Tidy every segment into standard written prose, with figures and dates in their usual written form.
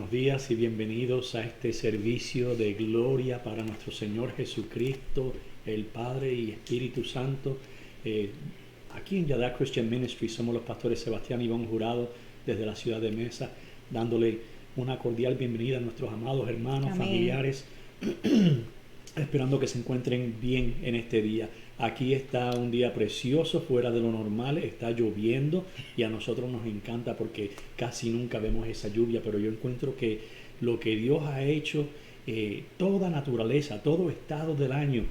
buenos días y bienvenidos a este servicio de gloria para nuestro Señor Jesucristo, el Padre y Espíritu Santo. Aquí en Yadá Christian Ministry somos los pastores Sebastián y Iván Jurado desde la ciudad de Mesa, dándole una cordial bienvenida a nuestros amados hermanos, Amén. familiares, esperando que se encuentren bien en este día. Aquí está un día precioso, fuera de lo normal, está lloviendo y a nosotros nos encanta porque casi nunca vemos esa lluvia, pero yo encuentro que lo que Dios ha hecho, toda naturaleza, todo estado del año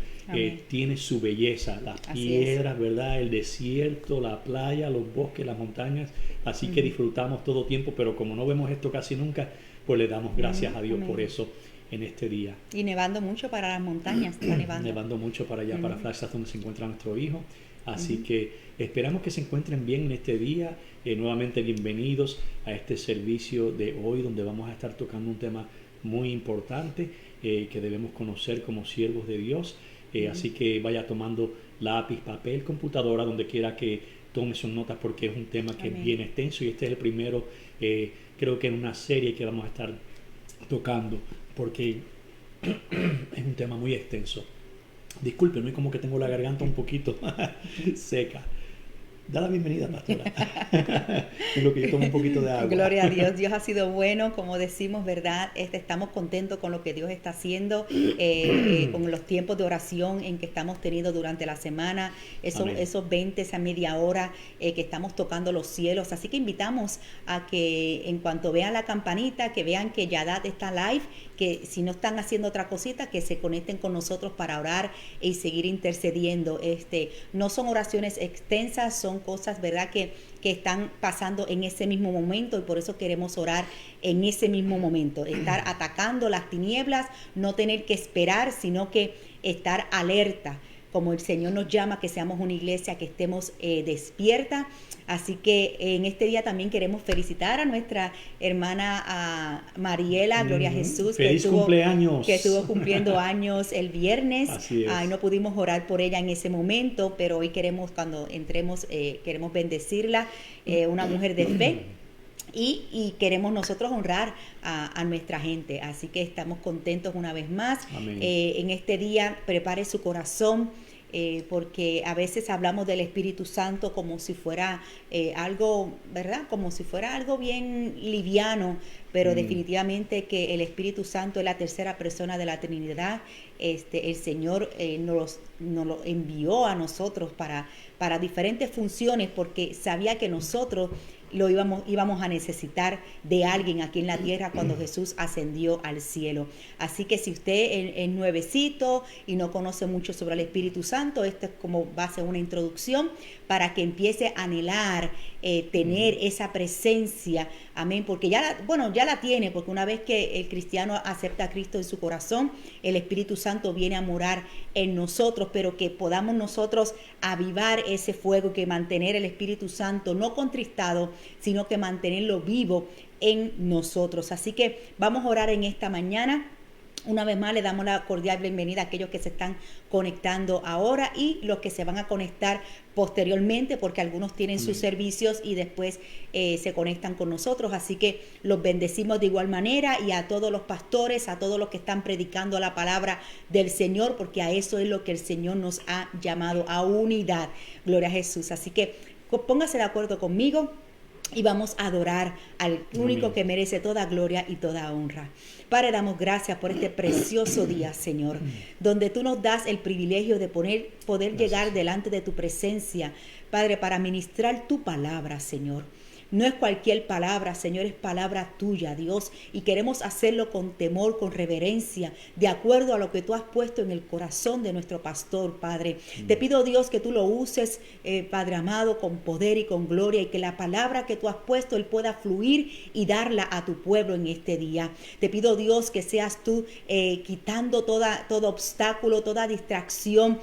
tiene su belleza, las piedras, ¿verdad? El desierto, la playa, los bosques, las montañas, así que disfrutamos todo tiempo, pero como no vemos esto casi nunca, pues le damos gracias a Dios por eso en este día. Y nevando mucho para las montañas, está nevando. Nevando mucho para allá, para Flagstaff, donde se encuentra nuestro hijo. Así que esperamos que se encuentren bien en este día. Nuevamente bienvenidos a este servicio de hoy, donde vamos a estar tocando un tema muy importante que debemos conocer como siervos de Dios. Así que vaya tomando lápiz, papel, computadora, donde quiera que tome sus notas, porque es un tema que es bien extenso y este es el primero, creo que en una serie que vamos a estar tocando, porque es un tema muy extenso. Disculpen, no es como que tengo la garganta un poquito seca. Da la bienvenida, pastora. En lo que yo tomo un poquito de agua. Gloria a Dios. Dios ha sido bueno, como decimos, ¿verdad? Estamos contentos con lo que Dios está haciendo, con los tiempos de oración en que estamos teniendo durante la semana, esos 20, esa media hora que estamos tocando los cielos. Así que invitamos a que en cuanto vean la campanita, que vean que Yadá está live, que si no están haciendo otra cosita, que se conecten con nosotros para orar y seguir intercediendo. No son oraciones extensas, son cosas, ¿verdad?, que están pasando en ese mismo momento, y por eso queremos orar en ese mismo momento, estar atacando las tinieblas, no tener que esperar, sino que estar alerta, como el Señor nos llama, que seamos una iglesia que estemos despierta. Así que en este día también queremos felicitar a nuestra hermana Mariela, Gloria a Jesús, ¡Feliz cumpleaños! Que estuvo cumpliendo años el viernes. Así es. No pudimos orar por ella en ese momento, pero hoy queremos, cuando entremos, queremos bendecirla, una mujer de fe. Y queremos nosotros honrar a nuestra gente. Así que estamos contentos una vez más. En este día prepare su corazón, porque a veces hablamos del Espíritu Santo como si fuera algo, ¿verdad? Como si fuera algo bien liviano, pero definitivamente que el Espíritu Santo es la tercera persona de la Trinidad. El Señor nos lo envió a nosotros para diferentes funciones, porque sabía que nosotros íbamos a necesitar de alguien aquí en la tierra cuando Jesús ascendió al cielo. Así que si usted es nuevecito y no conoce mucho sobre el Espíritu Santo, esto es como va a ser una introducción para que empiece a anhelar tener esa presencia, amén, porque ya la tiene, porque una vez que el cristiano acepta a Cristo en su corazón, el Espíritu Santo viene a morar en nosotros, pero que podamos nosotros avivar ese fuego, que mantener el Espíritu Santo no contristado, sino que mantenerlo vivo en nosotros. Así que vamos a orar en esta mañana. Una vez más le damos la cordial bienvenida a aquellos que se están conectando ahora y los que se van a conectar posteriormente, porque algunos tienen sus servicios y después se conectan con nosotros. Así que los bendecimos de igual manera, y a todos los pastores, a todos los que están predicando la palabra del Señor, porque a eso es lo que el Señor nos ha llamado, a unidad. Gloria a Jesús. Así que póngase de acuerdo conmigo y vamos a adorar al único que merece toda gloria y toda honra. Padre, damos gracias por este precioso día, Señor, donde tú nos das el privilegio de poder llegar delante de tu presencia, Padre, para ministrar tu palabra, Señor. No es cualquier palabra, Señor, es palabra tuya, Dios, y queremos hacerlo con temor, con reverencia, de acuerdo a lo que tú has puesto en el corazón de nuestro pastor, Padre. Te pido, Dios, que tú lo uses, Padre amado, con poder y con gloria, y que la palabra que tú has puesto, Él pueda fluir y darla a tu pueblo en este día. Te pido, Dios, que seas tú quitando todo obstáculo, toda distracción,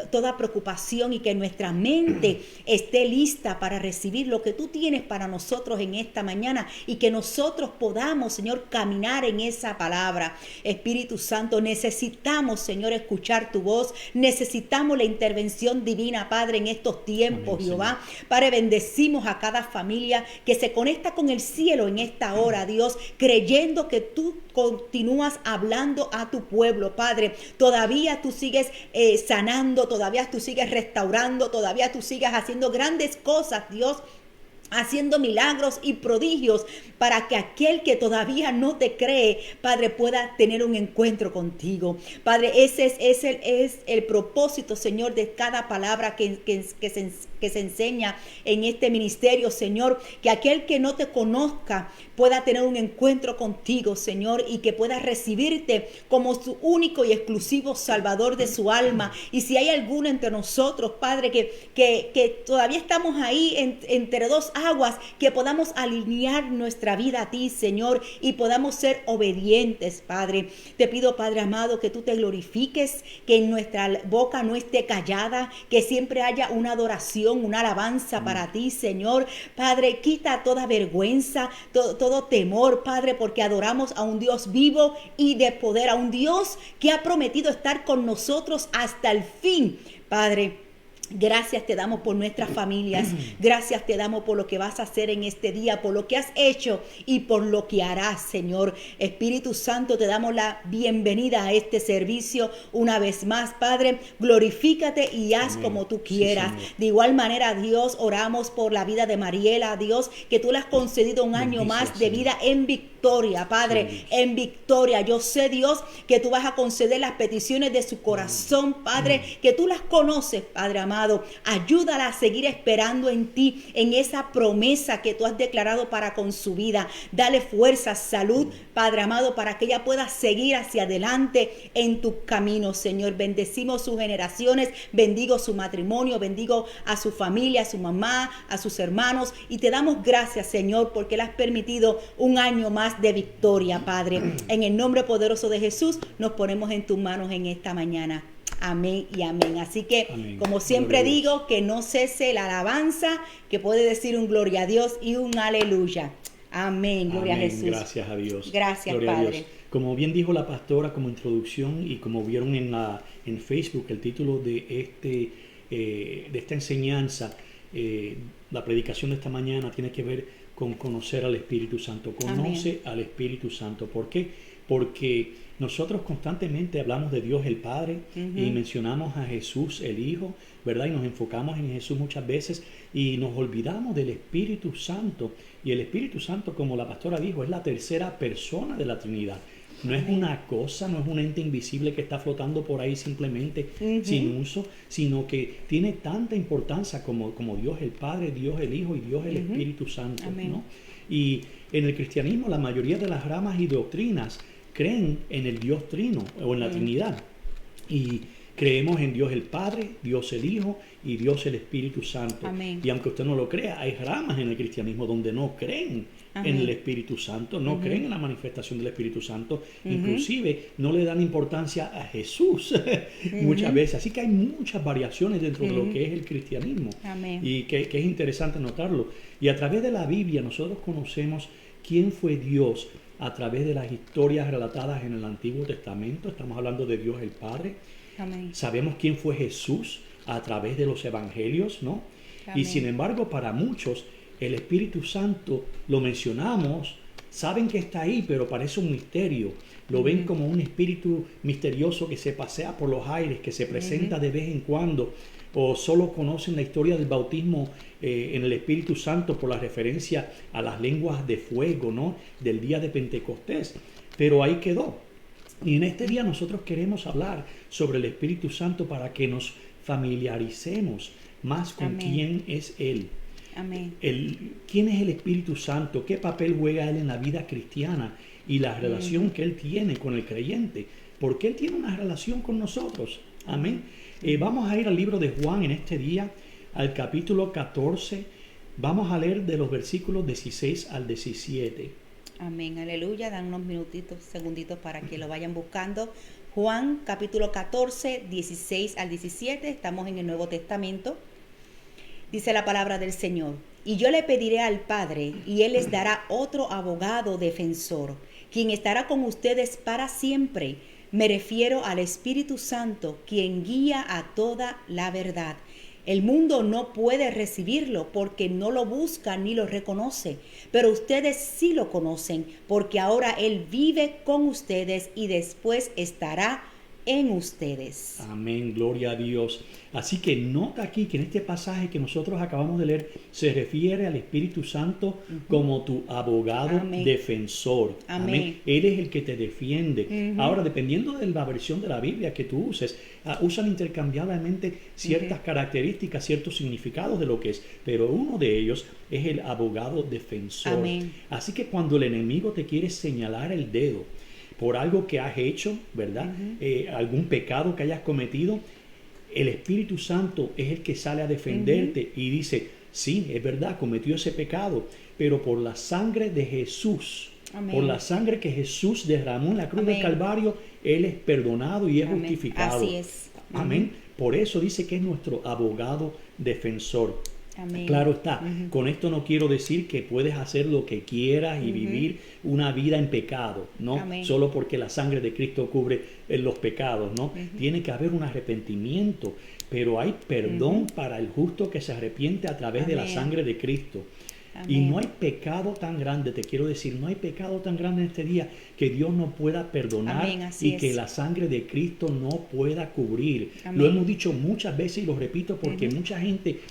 toda preocupación, y que nuestra mente esté lista para recibir lo que tú tienes para nosotros en esta mañana y que nosotros podamos, Señor, caminar en esa palabra. Espíritu Santo, necesitamos, Señor, escuchar tu voz, necesitamos la intervención divina, Padre, en estos tiempos, Amén, Jehová. Padre, bendecimos a cada familia que se conecta con el cielo en esta hora, Dios, creyendo que tú continúas hablando a tu pueblo, Padre. Todavía tú sigues sanando, todavía tú sigues restaurando, todavía tú sigues haciendo grandes cosas, Dios, haciendo milagros y prodigios para que aquel que todavía no te cree, Padre, pueda tener un encuentro contigo. Padre, ese es el propósito, Señor, de cada palabra que se enseña en este ministerio, Señor, que aquel que no te conozca pueda tener un encuentro contigo, Señor, y que pueda recibirte como su único y exclusivo Salvador de su alma. Y si hay alguno entre nosotros, Padre, que todavía estamos ahí entre dos aguas, que podamos alinear nuestra vida a ti, Señor, y podamos ser obedientes, Padre. Te pido, Padre amado, que tú te glorifiques, que en nuestra boca no esté callada, que siempre haya una adoración, una alabanza para ti, Señor. Padre, quita toda vergüenza, todo temor, Padre, porque adoramos a un Dios vivo y de poder, a un Dios que ha prometido estar con nosotros hasta el fin, Padre. Gracias te damos por nuestras familias, gracias te damos por lo que vas a hacer en este día, por lo que has hecho y por lo que harás, Señor. Espíritu Santo, te damos la bienvenida a este servicio una vez más, Padre. Glorifícate y haz como tú quieras. Sí, de igual manera, Dios, oramos por la vida de Mariela, Dios, que tú le has concedido un año más de vida en victoria, Padre, sí, en victoria. Yo sé, Dios, que tú vas a conceder las peticiones de su corazón, Padre, que tú las conoces, Padre amado. Ayúdala a seguir esperando en ti, en esa promesa que tú has declarado para con su vida. Dale fuerza, salud, Padre amado, para que ella pueda seguir hacia adelante en tus caminos, Señor. Bendecimos sus generaciones, bendigo su matrimonio, bendigo a su familia, a su mamá, a sus hermanos, y te damos gracias, Señor, porque le has permitido un año más de victoria, Padre. En el nombre poderoso de Jesús, nos ponemos en tus manos en esta mañana. Amén y amén. Así que, amén. como siempre Gloria a Dios. digo, que no cese la alabanza, que puede decir un gloria a Dios y un aleluya. Amén. Gloria Amén. a Jesús. Gracias a Dios. Gracias, Gloria a Padre. Dios. Como bien dijo la pastora como introducción y como vieron en Facebook, el título de esta enseñanza, la predicación de esta mañana tiene que ver con conocer al Espíritu Santo. Conoce al Espíritu Santo. ¿Por qué? Porque nosotros constantemente hablamos de Dios el Padre y mencionamos a Jesús el Hijo, ¿verdad? Y nos enfocamos en Jesús muchas veces y nos olvidamos del Espíritu Santo. Y el Espíritu Santo, como la pastora dijo, es la tercera persona de la Trinidad. No es una cosa, no es un ente invisible que está flotando por ahí simplemente sin uso, sino que tiene tanta importancia como Dios el Padre, Dios el Hijo y Dios el Espíritu Santo, ¿no? Y en el cristianismo la mayoría de las ramas y doctrinas creen en el Dios Trino o en la Trinidad. Y creemos en Dios el Padre, Dios el Hijo y Dios el Espíritu Santo. Amén. Y aunque usted no lo crea, hay ramas en el cristianismo donde no creen en el Espíritu Santo, no creen en la manifestación del Espíritu Santo, inclusive no le dan importancia a Jesús muchas veces. Así que hay muchas variaciones dentro de lo que es el cristianismo. Amén. Y que es interesante notarlo. Y a través de la Biblia nosotros conocemos quién fue Dios a través de las historias relatadas en el Antiguo Testamento. Estamos hablando de Dios el Padre. Amén. Sabemos quién fue Jesús a través de los evangelios, ¿no? Amén. Y sin embargo, para muchos, el Espíritu Santo lo mencionamos, saben que está ahí, pero parece un misterio. Lo ven como un espíritu misterioso que se pasea por los aires, que se presenta de vez en cuando, o solo conocen la historia del bautismo en el Espíritu Santo por la referencia a las lenguas de fuego, ¿no? Del día de Pentecostés. Pero ahí quedó. Y en este día nosotros queremos hablar sobre el Espíritu Santo para que nos familiaricemos más con quién es Él. Amén. ¿Quién es el Espíritu Santo? ¿Qué papel juega Él en la vida cristiana? Y la relación que Él tiene con el creyente. Porque Él tiene una relación con nosotros. Amén. Vamos a ir al libro de Juan en este día, al capítulo 14. Vamos a leer de los versículos 16 al 17. Amén, aleluya. Dan unos minutitos, segunditos para que lo vayan buscando. Juan capítulo 14, 16 al 17. Estamos en el Nuevo Testamento. Dice la palabra del Señor. Y yo le pediré al Padre, y Él les dará otro abogado defensor, quien estará con ustedes para siempre. Me refiero al Espíritu Santo, quien guía a toda la verdad. El mundo no puede recibirlo porque no lo busca ni lo reconoce, pero ustedes sí lo conocen, porque ahora Él vive con ustedes y después estará en ustedes. Amén, gloria a Dios. Así que nota aquí que en este pasaje que nosotros acabamos de leer se refiere al Espíritu Santo como tu abogado defensor. Amén. Él es el que te defiende. Ahora, dependiendo de la versión de la Biblia que tú uses, usan intercambiablemente ciertas características, ciertos significados de lo que es, pero uno de ellos es el abogado defensor. Amén. Así que cuando el enemigo te quiere señalar el dedo por algo que has hecho, ¿verdad? Algún pecado que hayas cometido, el Espíritu Santo es el que sale a defenderte y dice, sí, es verdad, cometió ese pecado, pero por la sangre de Jesús, por la sangre que Jesús derramó en la cruz del Calvario, Él es perdonado y es justificado. Así es. Amén. Por eso dice que es nuestro abogado defensor. Amén. Claro está, con esto no quiero decir que puedes hacer lo que quieras y vivir una vida en pecado, ¿no? Amén. Solo porque la sangre de Cristo cubre los pecados, ¿no? Tiene que haber un arrepentimiento, pero hay perdón para el justo que se arrepiente a través de la sangre de Cristo. Amén. Y no hay pecado tan grande, te quiero decir, no hay pecado tan grande en este día que Dios no pueda perdonar y que la sangre de Cristo no pueda cubrir. Amén. Lo hemos dicho muchas veces y lo repito porque mucha gente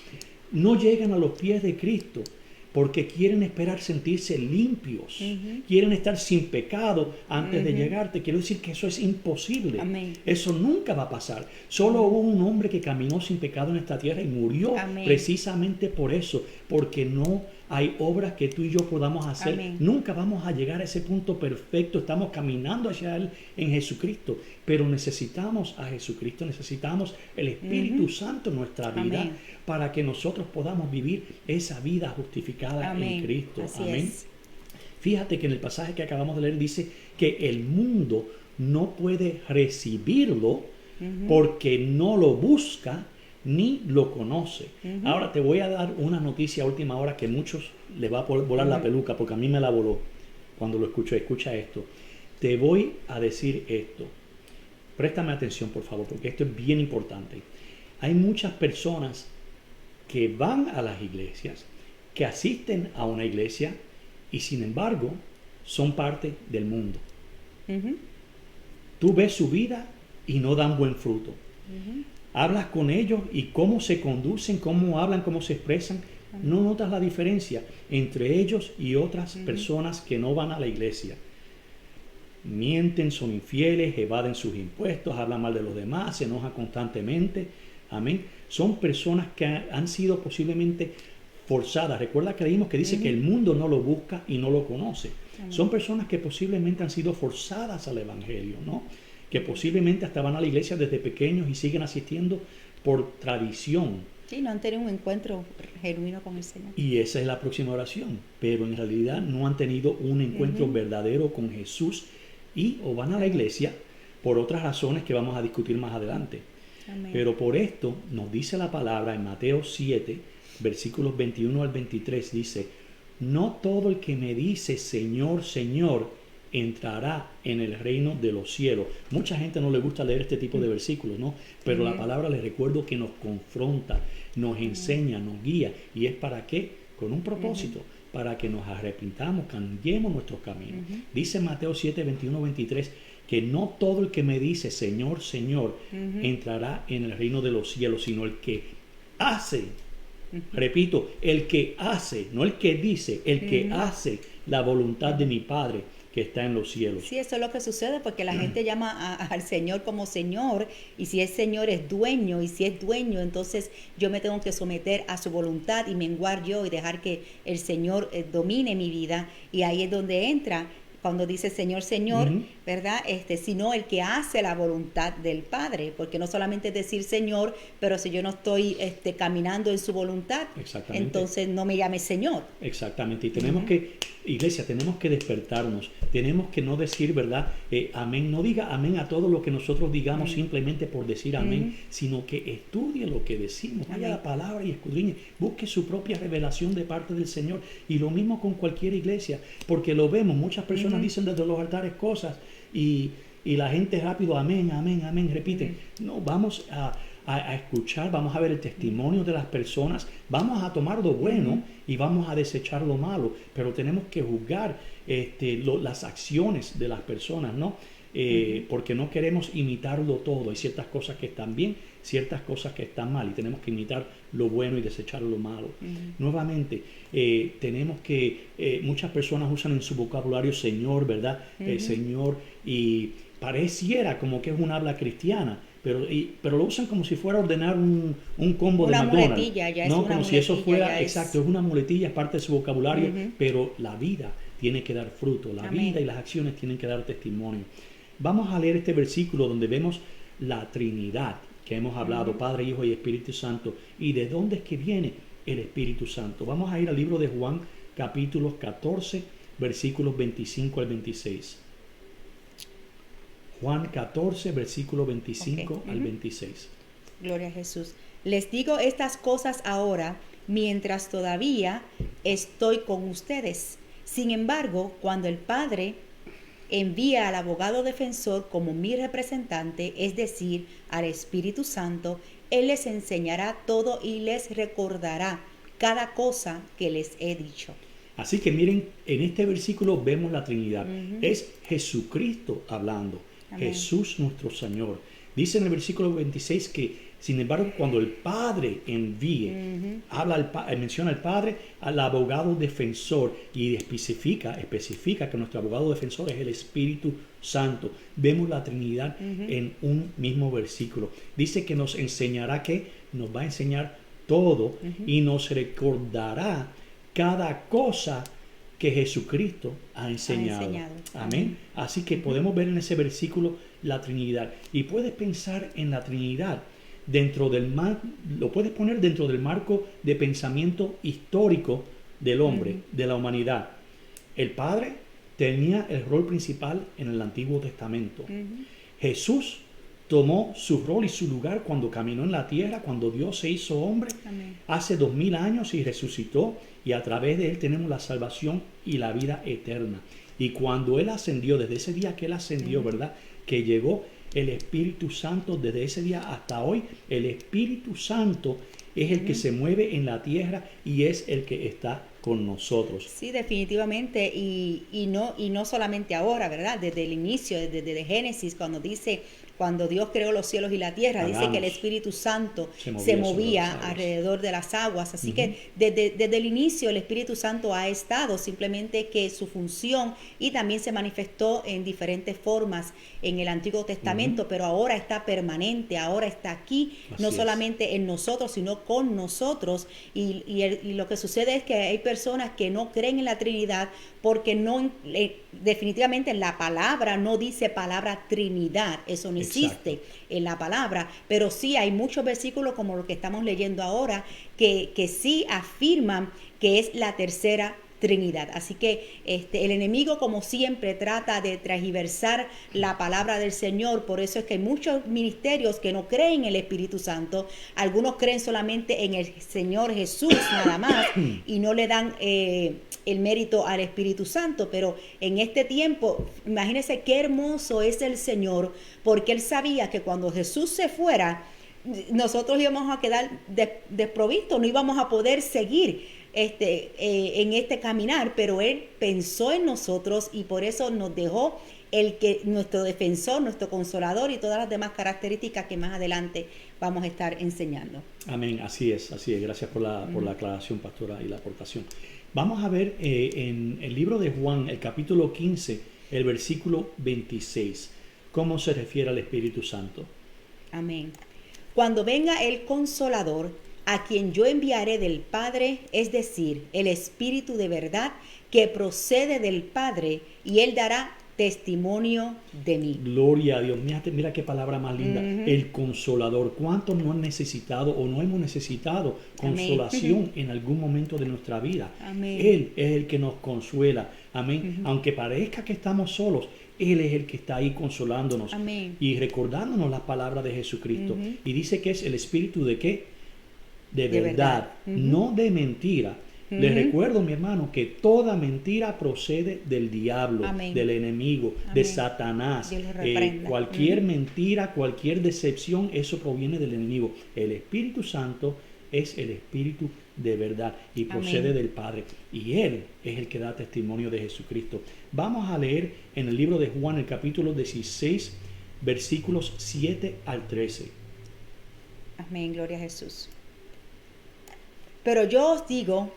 no llegan a los pies de Cristo porque quieren esperar sentirse limpios, quieren estar sin pecado antes de llegar. Te quiero decir que eso es imposible. Amén. Eso nunca va a pasar. Solo hubo un hombre que caminó sin pecado en esta tierra y murió precisamente por eso, porque no hay obras que tú y yo podamos hacer. Amén. Nunca vamos a llegar a ese punto perfecto. Estamos caminando hacia Él en Jesucristo, pero necesitamos a Jesucristo, necesitamos el Espíritu Santo en nuestra vida para que nosotros podamos vivir esa vida justificada en Cristo. Así Amén. es. Fíjate que en el pasaje que acabamos de leer dice que el mundo no puede recibirlo porque no lo busca ni lo conoce. Ahora te voy a dar una noticia a última hora que a muchos les va a volar la peluca, porque a mí me la voló cuando lo escuché. Escucha esto. Te voy a decir esto. Préstame atención, por favor, porque esto es bien importante. Hay muchas personas que van a las iglesias, que asisten a una iglesia y sin embargo son parte del mundo. Tú ves su vida y no dan buen fruto. Hablas con ellos y cómo se conducen, cómo hablan, cómo se expresan. No notas la diferencia entre ellos y otras personas que no van a la iglesia. Mienten, son infieles, evaden sus impuestos, hablan mal de los demás, se enojan constantemente. Amén. Son personas que han sido posiblemente forzadas. Recuerda que leímos que dice que el mundo no lo busca y no lo conoce. Son personas que posiblemente han sido forzadas al evangelio, ¿no? Que posiblemente hasta van a la iglesia desde pequeños y siguen asistiendo por tradición. Sí, no han tenido un encuentro genuino con el Señor. Y esa es la próxima oración. Pero en realidad no han tenido un encuentro verdadero con Jesús y o van a la iglesia por otras razones que vamos a discutir más adelante. Amén. Pero por esto nos dice la palabra en Mateo 7, versículos 21 al 23, dice: no todo el que me dice Señor, Señor, entrará en el reino de los cielos. Mucha gente no le gusta leer este tipo de versículos, ¿no? Pero la palabra, les recuerdo, que nos confronta, nos enseña, nos guía. ¿Y es para qué? Con un propósito, para que nos arrepintamos, cambiemos nuestros caminos. Dice Mateo 7, 21, 23, que no todo el que me dice Señor, Señor, entrará en el reino de los cielos, sino el que hace. Repito, el que hace, no el que dice, el que hace la voluntad de mi Padre que está en los cielos. Sí, eso es lo que sucede porque la gente llama al Señor como Señor, y si es Señor es dueño, y si es dueño entonces yo me tengo que someter a su voluntad y menguar yo y dejar que el Señor domine mi vida, y ahí es donde entra cuando dice Señor, Señor, ¿verdad? Sino el que hace la voluntad del Padre, porque no solamente es decir Señor, pero si yo no estoy caminando en su voluntad, entonces no me llame Señor. Exactamente, y tenemos que Iglesia, tenemos que despertarnos, tenemos que no decir, ¿verdad? Amén, no diga amén a todo lo que nosotros digamos simplemente por decir amén, sino que estudie lo que decimos, vaya a la palabra y escudriñe, busque su propia revelación de parte del Señor. Y lo mismo con cualquier iglesia, porque lo vemos, muchas personas dicen desde los altares cosas y la gente rápido, amén, amén, amén, repiten. No, vamos a escuchar, vamos a ver el testimonio de las personas, vamos a tomar lo bueno y vamos a desechar lo malo, pero tenemos que juzgar las acciones de las personas, ¿no? Porque no queremos imitarlo todo. Hay ciertas cosas que están bien, ciertas cosas que están mal, y tenemos que imitar lo bueno y desechar lo malo. Nuevamente, tenemos que, muchas personas usan en su vocabulario Señor, ¿verdad? Señor, y pareciera como que es un habla cristiana, pero lo usan como si fuera a ordenar un combo una de McDonald's. Muletilla, ya no, es una como si eso fuera, es... exacto, es una muletilla, es parte de su vocabulario, pero la vida tiene que dar fruto, la vida y las acciones tienen que dar testimonio. Vamos a leer este versículo donde vemos la Trinidad que hemos hablado, Padre, Hijo y Espíritu Santo, y de dónde es que viene el Espíritu Santo. Vamos a ir al libro de Juan, capítulos 14, versículos 25 al 26. Juan 14, versículo 25 al 26. Gloria a Jesús. Les digo estas cosas ahora, mientras todavía estoy con ustedes. Sin embargo, cuando el Padre envía al abogado defensor como mi representante, es decir, al Espíritu Santo, Él les enseñará todo y les recordará cada cosa que les he dicho. Así que miren, en este versículo vemos la Trinidad. Es Jesucristo hablando. Amén. Jesús nuestro Señor. Dice en el versículo 26 que, sin embargo, cuando el Padre envíe, menciona al Padre, al abogado defensor, y especifica que nuestro abogado defensor es el Espíritu Santo. Vemos la Trinidad en un mismo versículo. Dice que nos enseñará, que nos va a enseñar todo y nos recordará cada cosa que Jesucristo ha enseñado. Amén. Así que podemos ver en ese versículo la Trinidad. Y puedes pensar en la Trinidad lo puedes poner dentro del marco de pensamiento histórico del hombre, de la humanidad. El Padre tenía el rol principal en el Antiguo Testamento. Jesús tomó su rol y su lugar cuando caminó en la tierra, cuando Dios se hizo hombre. Amén. Hace 2000 años y resucitó, y a través de Él tenemos la salvación y la vida eterna. Y cuando Él ascendió, desde ese día que Él ascendió, ¿verdad? Que llegó el Espíritu Santo, desde ese día hasta hoy, el Espíritu Santo es el que se mueve en la tierra y es el que está con nosotros. Sí, definitivamente, y no solamente ahora, ¿verdad? Desde el inicio, desde Génesis, cuando Dios creó los cielos y la tierra, dice que el Espíritu Santo se movía alrededor de las aguas. Así que desde el inicio el Espíritu Santo ha estado, simplemente que su función y también se manifestó en diferentes formas en el Antiguo Testamento, pero ahora está permanente, ahora está aquí, no solamente en nosotros, sino con nosotros. Y lo que sucede es que hay personas que no creen en la Trinidad porque definitivamente en la palabra no dice palabra Trinidad, eso no existe en la palabra, pero sí hay muchos versículos como lo que estamos leyendo ahora que sí afirman que es la tercera Trinidad. Así que el enemigo, como siempre, trata de transgiversar la palabra del Señor. Por eso es que hay muchos ministerios que no creen en el Espíritu Santo. Algunos creen solamente en el Señor Jesús nada más y no le dan el mérito al Espíritu Santo. Pero en este tiempo, imagínense qué hermoso es el Señor, porque Él sabía que cuando Jesús se fuera, nosotros íbamos a quedar desprovistos, no íbamos a poder seguir en este caminar, pero Él pensó en nosotros y por eso nos dejó nuestro defensor, nuestro consolador y todas las demás características que más adelante vamos a estar enseñando. Amén, así es. Gracias por la aclaración, pastora, y la aportación. Vamos a ver en el libro de Juan, el capítulo 15, el versículo 26, cómo se refiere al Espíritu Santo. Amén. Cuando venga el Consolador, a quien yo enviaré del Padre, es decir, el Espíritu de verdad que procede del Padre, y Él dará testimonio de mí. Gloria a Dios. Mira qué palabra más linda. El Consolador. ¿Cuántos no han necesitado o no hemos necesitado consolación en algún momento de nuestra vida? Amén. Él es el que nos consuela. Amén. Aunque parezca que estamos solos, Él es el que está ahí consolándonos. Amén. Y recordándonos las palabras de Jesucristo. Y dice que es el Espíritu de ¿qué? De verdad. No de mentira. Les recuerdo, mi hermano, que toda mentira procede del diablo, Amén. del enemigo, Amén. de Satanás. Dios lo reprenda. Cualquier mentira, cualquier decepción, eso proviene del enemigo. El Espíritu Santo es el Espíritu de verdad y procede del Padre. Y Él es el que da testimonio de Jesucristo. Vamos a leer en el libro de Juan, el capítulo 16, versículos 7 al 13. Amén, gloria a Jesús. Pero yo os digo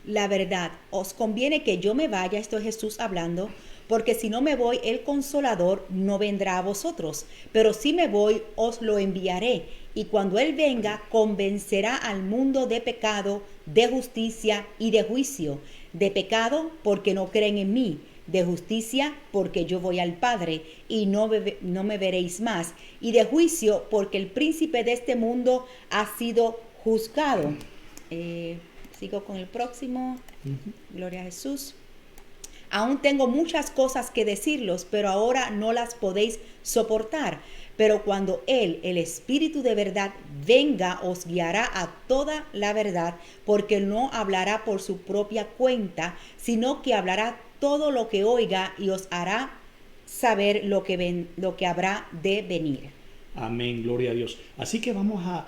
la verdad, os conviene que yo me vaya, esto es Jesús hablando, porque si no me voy, el Consolador no vendrá a vosotros, pero si me voy, os lo enviaré, y cuando Él venga, convencerá al mundo de pecado, de justicia y de juicio. De pecado, porque no creen en mí; de justicia, porque yo voy al Padre, y no me veréis más; y de juicio, porque el príncipe de este mundo ha sido juzgado. Sigo con el próximo. Gloria a Jesús. Aún tengo muchas cosas que decirlos, pero ahora no las podéis soportar. Pero cuando Él, el Espíritu de verdad, venga, os guiará a toda la verdad, porque no hablará por su propia cuenta, sino que hablará todo lo que oiga y os hará saber lo que habrá de venir. Amén, gloria a Dios. Así que vamos a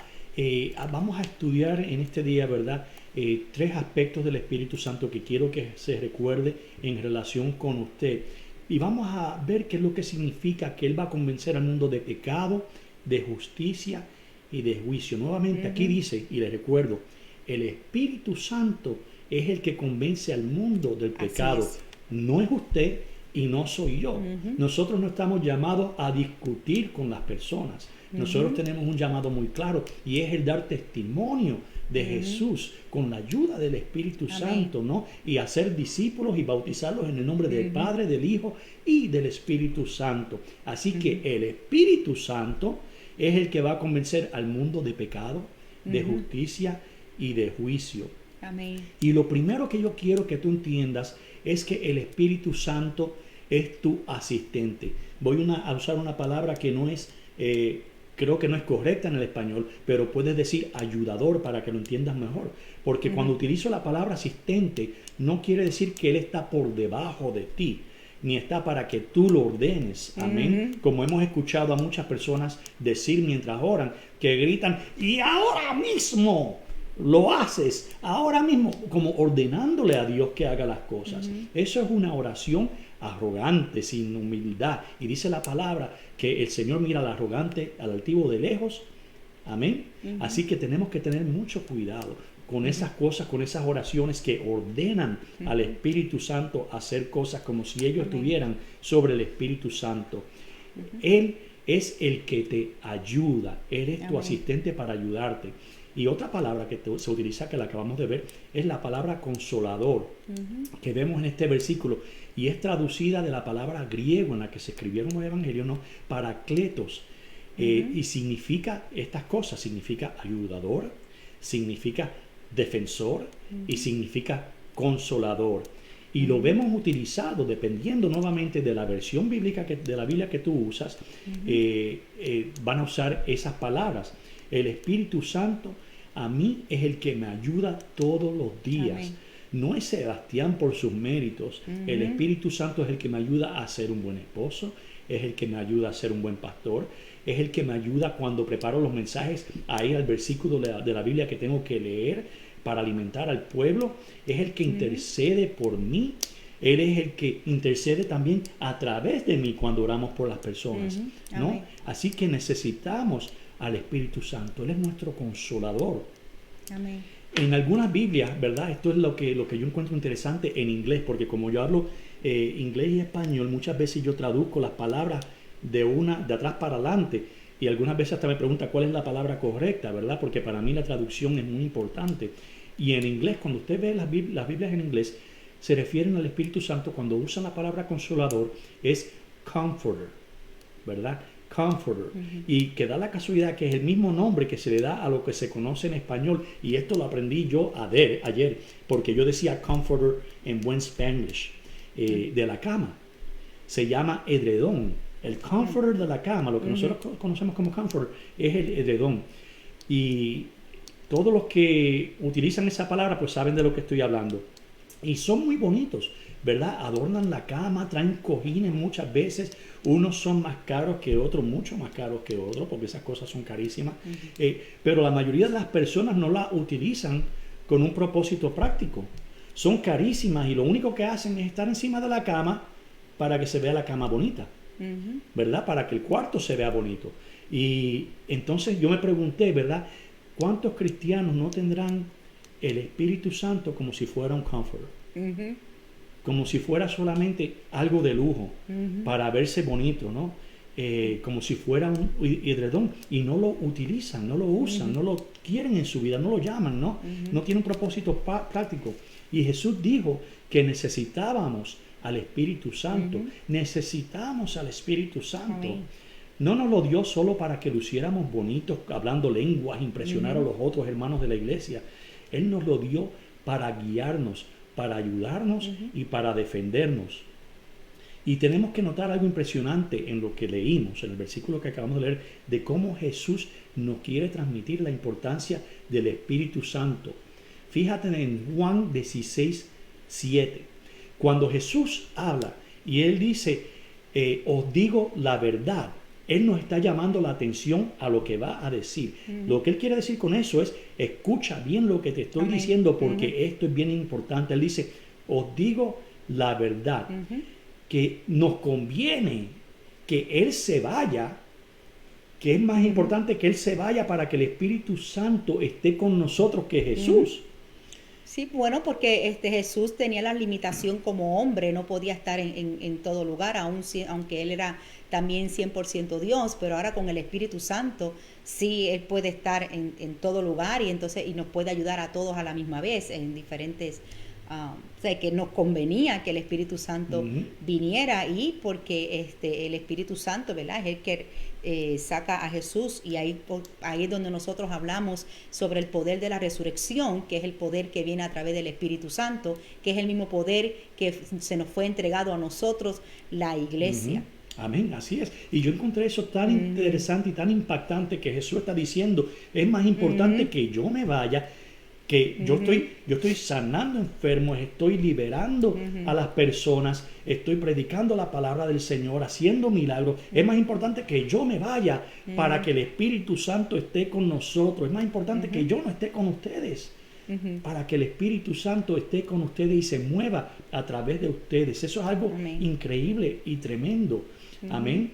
estudiar en este día, ¿verdad? 3 aspectos del Espíritu Santo que quiero que se recuerde en relación con usted. Y vamos a ver qué es lo que significa que Él va a convencer al mundo de pecado, de justicia y de juicio. Nuevamente aquí dice, y les recuerdo, el Espíritu Santo es el que convence al mundo del pecado. No es usted y no soy yo. Nosotros no estamos llamados a discutir con las personas. Nosotros tenemos un llamado muy claro y es el dar testimonio de Jesús con la ayuda del Espíritu Santo, ¿no? Y hacer discípulos y bautizarlos en el nombre del Padre, del Hijo y del Espíritu Santo. Así que el Espíritu Santo es el que va a convencer al mundo de pecado, de justicia y de juicio. Amén. Y lo primero que yo quiero que tú entiendas es que el Espíritu Santo es tu asistente. Voy a usar una palabra que no es... creo que no es correcta en el español, pero puedes decir ayudador para que lo entiendas mejor. Porque cuando utilizo la palabra asistente, no quiere decir que Él está por debajo de ti, ni está para que tú lo ordenes. Amén. Como hemos escuchado a muchas personas decir mientras oran, que gritan, y ahora mismo lo haces, ahora mismo, como ordenándole a Dios que haga las cosas. Eso es una oración arrogante, sin humildad. Y dice la palabra que el Señor mira al arrogante, al altivo de lejos. Amén. Así que tenemos que tener mucho cuidado con esas cosas, con esas oraciones que ordenan al Espíritu Santo a hacer cosas como si ellos estuvieran sobre el Espíritu Santo. Él es el que te ayuda. Él es tu asistente para ayudarte. Y otra palabra que se utiliza, que la acabamos de ver, es la palabra consolador, que vemos en este versículo, y es traducida de la palabra griego en la que se escribieron los evangelios, ¿no? Paracletos, y significa estas cosas, significa ayudador, significa defensor y significa consolador. Y lo vemos utilizado dependiendo nuevamente de la versión bíblica de la Biblia que tú usas, van a usar esas palabras. El Espíritu Santo a mí es el que me ayuda todos los días. Amén. No es Sebastián por sus méritos. El Espíritu Santo es el que me ayuda a ser un buen esposo, es el que me ayuda a ser un buen pastor, es el que me ayuda cuando preparo los mensajes a ir al versículo de la Biblia que tengo que leer para alimentar al pueblo, es el que intercede por mí. Él es el que intercede también a través de mí cuando oramos por las personas, ¿no? Así que necesitamos al Espíritu Santo. Él es nuestro consolador. Amén. En algunas Biblias, ¿verdad? Esto es lo que yo encuentro interesante en inglés, porque como yo hablo inglés y español, muchas veces yo traduzco las palabras de atrás para adelante, y algunas veces hasta me pregunta cuál es la palabra correcta, ¿verdad? Porque para mí la traducción es muy importante. Y en inglés, cuando usted ve las Biblias en inglés, se refieren al Espíritu Santo cuando usan la palabra consolador es comforter, ¿verdad? Comforter. Y que da la casualidad que es el mismo nombre que se le da a lo que se conoce en español. Y esto lo aprendí yo ayer, porque yo decía comforter en buen Spanglish, de la cama. Se llama edredón. El comforter de la cama, lo que nosotros conocemos como comforter, es el edredón. Y todos los que utilizan esa palabra pues saben de lo que estoy hablando. Y son muy bonitos, ¿verdad? Adornan la cama, traen cojines muchas veces. Unos son más caros que otros, mucho más caros que otros, porque esas cosas son carísimas. Pero la mayoría de las personas no las utilizan con un propósito práctico. Son carísimas y lo único que hacen es estar encima de la cama para que se vea la cama bonita, ¿verdad? Para que el cuarto se vea bonito. Y entonces yo me pregunté, ¿verdad? ¿Cuántos cristianos no tendrán el Espíritu Santo como si fuera un comforter? Como si fuera solamente algo de lujo para verse bonito, ¿no? Como si fuera un edredón, y no lo utilizan, no lo usan, no lo quieren en su vida, no lo llaman, ¿no? No tiene un propósito práctico. Y Jesús dijo que necesitábamos al Espíritu Santo, necesitamos al Espíritu Santo. No nos lo dio solo para que luciéramos bonitos, hablando lenguas, impresionar a los otros hermanos de la iglesia. Él nos lo dio para guiarnos, para ayudarnos y para defendernos. Y tenemos que notar algo impresionante en lo que leímos, en el versículo que acabamos de leer, de cómo Jesús nos quiere transmitir la importancia del Espíritu Santo. Fíjate en Juan 16:7. Cuando Jesús habla y Él dice, os digo la verdad, Él nos está llamando la atención a lo que va a decir. Lo que Él quiere decir con eso es, escucha bien lo que te estoy diciendo, porque esto es bien importante. Él dice, os digo la verdad, que nos conviene que Él se vaya, que es más importante que Él se vaya para que el Espíritu Santo esté con nosotros que Jesús. Sí, bueno, porque Jesús tenía la limitación como hombre, no podía estar en todo lugar, aunque Él era también 100% Dios, pero ahora con el Espíritu Santo, sí, Él puede estar en todo lugar y nos puede ayudar a todos a la misma vez en diferentes... o sea, que nos convenía que el Espíritu Santo viniera, y porque el Espíritu Santo, ¿verdad?, es el que saca a Jesús, y ahí es donde nosotros hablamos sobre el poder de la resurrección, que es el poder que viene a través del Espíritu Santo, que es el mismo poder que se nos fue entregado a nosotros, la iglesia. Amén, así es. Y yo encontré eso tan interesante y tan impactante, que Jesús está diciendo, es más importante que yo me vaya, que yo estoy sanando enfermos, estoy liberando a las personas, estoy predicando la palabra del Señor, haciendo milagros. Es más importante que yo me vaya para que el Espíritu Santo esté con nosotros. Es más importante que yo no esté con ustedes, para que el Espíritu Santo esté con ustedes y se mueva a través de ustedes. Eso es algo increíble y tremendo. Amén.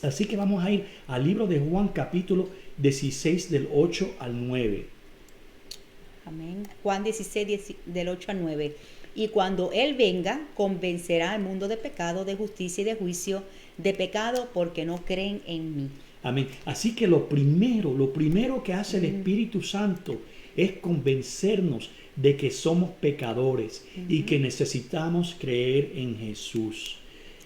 Así que vamos a ir al libro de Juan, capítulo 16, del 8 al 9. Amén. Juan 16, del 8 al 9. Y cuando Él venga, convencerá al mundo de pecado, de justicia y de juicio. De pecado porque no creen en mí. Amén. Así que lo primero que hace el Espíritu Santo es convencernos de que somos pecadores y que necesitamos creer en Jesús.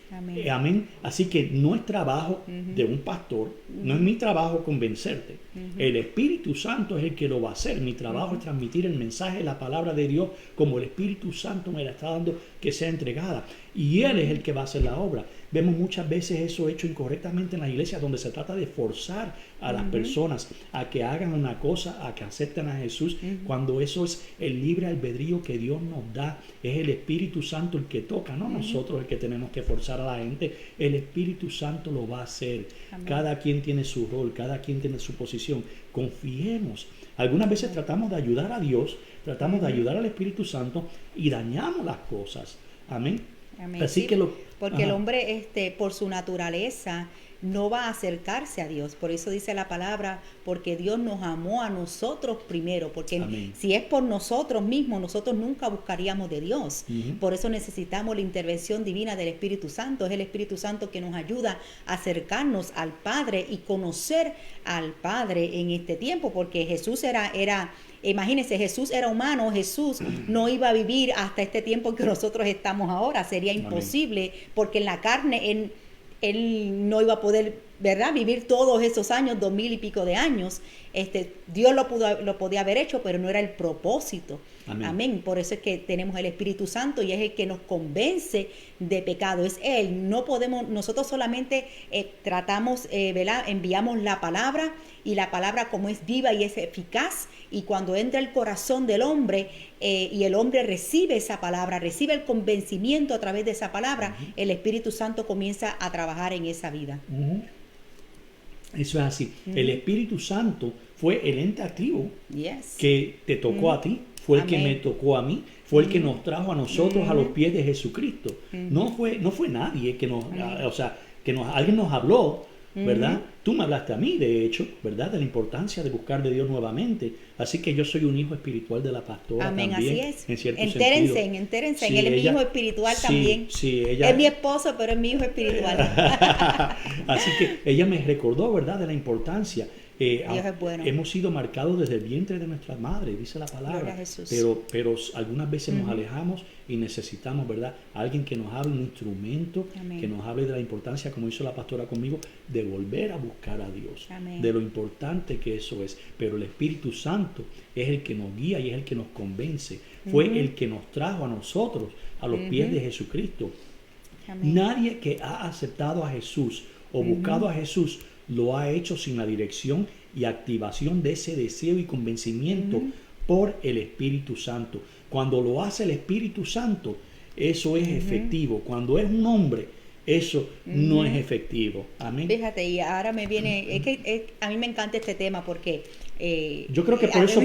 Amén. Amén. Así que no es trabajo de un pastor, no es mi trabajo convencerte. El Espíritu Santo es el que lo va a hacer. Mi trabajo es transmitir el mensaje, la palabra de Dios, como el Espíritu Santo me la está dando que sea entregada. Y Él es el que va a hacer la obra. Vemos muchas veces eso hecho incorrectamente en las iglesias, donde se trata de forzar a las personas a que hagan una cosa, a que acepten a Jesús, cuando eso es el libre albedrío que Dios nos da. Es el Espíritu Santo el que toca, no nosotros el que tenemos que forzar a la gente. El Espíritu Santo lo va a hacer. Amén. Cada quien tiene su rol, cada quien tiene su posición. Confiemos. Algunas veces tratamos de ayudar a Dios, tratamos de ayudar al Espíritu Santo y dañamos las cosas. Amén. Amén. Así que porque el hombre, por su naturaleza, no va a acercarse a Dios. Por eso dice la palabra, porque Dios nos amó a nosotros primero, porque Amén. si es por nosotros mismos, nosotros nunca buscaríamos de Dios. Por eso necesitamos la intervención divina del Espíritu Santo. Es el Espíritu Santo que nos ayuda a acercarnos al Padre y conocer al Padre en este tiempo, porque Jesús imagínense, Jesús era humano, Jesús no iba a vivir hasta este tiempo que nosotros estamos ahora, sería imposible, porque en la carne él no iba a poder, ¿verdad?, vivir todos esos años, 2000 y pico de años. Dios lo podía haber hecho, pero no era el propósito. Amén. Por eso es que tenemos el Espíritu Santo y es el que nos convence de pecado. Es Él. No podemos, nosotros solamente tratamos, ¿verdad?, enviamos la palabra, y la palabra, como es viva y es eficaz, y cuando entra el corazón del hombre y el hombre recibe esa palabra, recibe el convencimiento a través de esa palabra, el Espíritu Santo comienza a trabajar en esa vida. Eso es así. El Espíritu Santo fue el ente activo que te tocó a ti, fue el que me tocó a mí, fue el que nos trajo a nosotros a los pies de Jesucristo. No fue nadie que alguien nos habló, ¿verdad? Tú me hablaste a mí, de hecho, ¿verdad?, de la importancia de buscar de Dios nuevamente. Así que yo soy un hijo espiritual de la pastora. Amén, también, así es. En cierto sentido. Entérense, él es mi hijo espiritual también. Sí, ella es mi esposo, pero es mi hijo espiritual. Así que ella me recordó, ¿verdad?, de la importancia. Dios es bueno. Hemos sido marcados desde el vientre de nuestra madre, dice la palabra. Pero algunas veces nos alejamos y necesitamos, ¿verdad?, alguien que nos hable, un instrumento, que nos hable de la importancia, como hizo la pastora conmigo, de volver a buscar a Dios, de lo importante que eso es. Pero el Espíritu Santo es el que nos guía y es el que nos convence. Fue el que nos trajo a nosotros a los pies de Jesucristo. Nadie que ha aceptado a Jesús o buscado a Jesús lo ha hecho sin la dirección y activación de ese deseo y convencimiento por el Espíritu Santo. Cuando lo hace el Espíritu Santo, eso es efectivo. Cuando es un hombre, eso no es efectivo. Amén. Fíjate, y ahora me viene, a mí me encanta este tema porque yo creo que por eso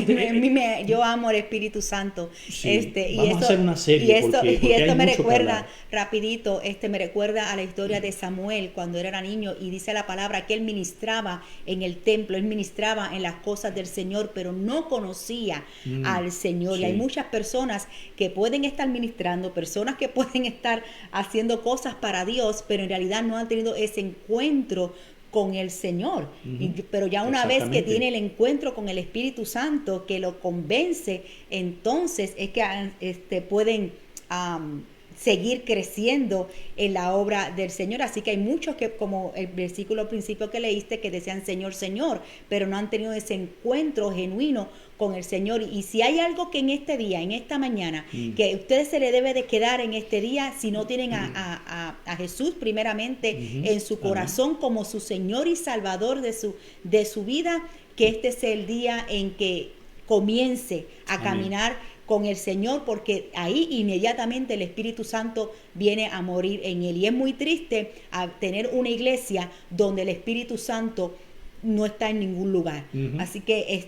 yo amo el Espíritu Santo. Sí, vamos a hacer una serie porque esto me recuerda rapidito, me recuerda a la historia de Samuel cuando él era niño, y dice la palabra que él ministraba en el templo, él ministraba en las cosas del Señor, pero no conocía al Señor. Y hay muchas personas que pueden estar ministrando, personas que pueden estar haciendo cosas para Dios, pero en realidad no han tenido ese encuentro con el Señor. Pero ya una vez que tiene el encuentro con el Espíritu Santo que lo convence, entonces es que pueden seguir creciendo en la obra del Señor. Así que hay muchos que, como el versículo al principio que leíste, que desean Señor, Señor, pero no han tenido ese encuentro genuino con el Señor. Y si hay algo que en este día, en esta mañana, que a ustedes se le debe de quedar en este día, si no tienen a Jesús primeramente en su corazón como su Señor y Salvador de su vida, que este sea el día en que comience a caminar con el Señor, porque ahí inmediatamente el Espíritu Santo viene a morir en él. Y es muy triste tener una iglesia donde el Espíritu Santo no está en ningún lugar. Así que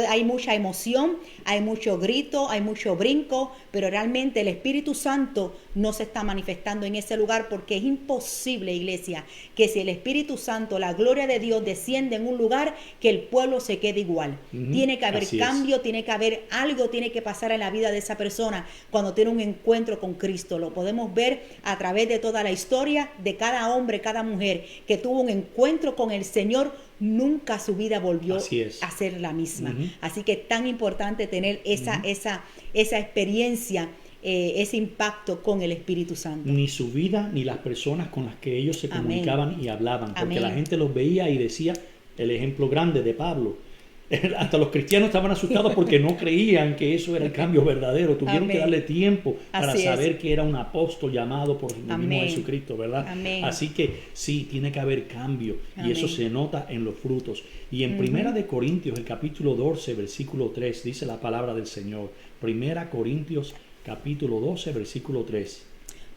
hay mucha emoción, hay mucho grito, hay mucho brinco, pero realmente el Espíritu Santo no se está manifestando en ese lugar, porque es imposible, iglesia, que si el Espíritu Santo, la gloria de Dios desciende en un lugar, que el pueblo se quede igual. Tiene que haber cambio, tiene que haber algo, tiene que pasar en la vida de esa persona cuando tiene un encuentro con Cristo. Lo podemos ver a través de toda la historia de cada hombre, cada mujer que tuvo un encuentro con el Señor. Nunca su vida volvió a ser la misma. Así que es tan importante tener esa experiencia, ese impacto con el Espíritu Santo. Ni su vida, ni las personas con las que ellos se comunicaban y hablaban. Porque la gente los veía y decía, el ejemplo grande de Pablo. Hasta los cristianos estaban asustados porque no creían que eso era el cambio verdadero. Tuvieron que darle tiempo para saber que era un apóstol llamado por el mismo Jesucristo, ¿verdad? Así que sí, tiene que haber cambio. Y eso se nota en los frutos. Y en Primera de Corintios, el capítulo 12, versículo 3, dice la palabra del Señor. Primera Corintios, capítulo 12, versículo 3.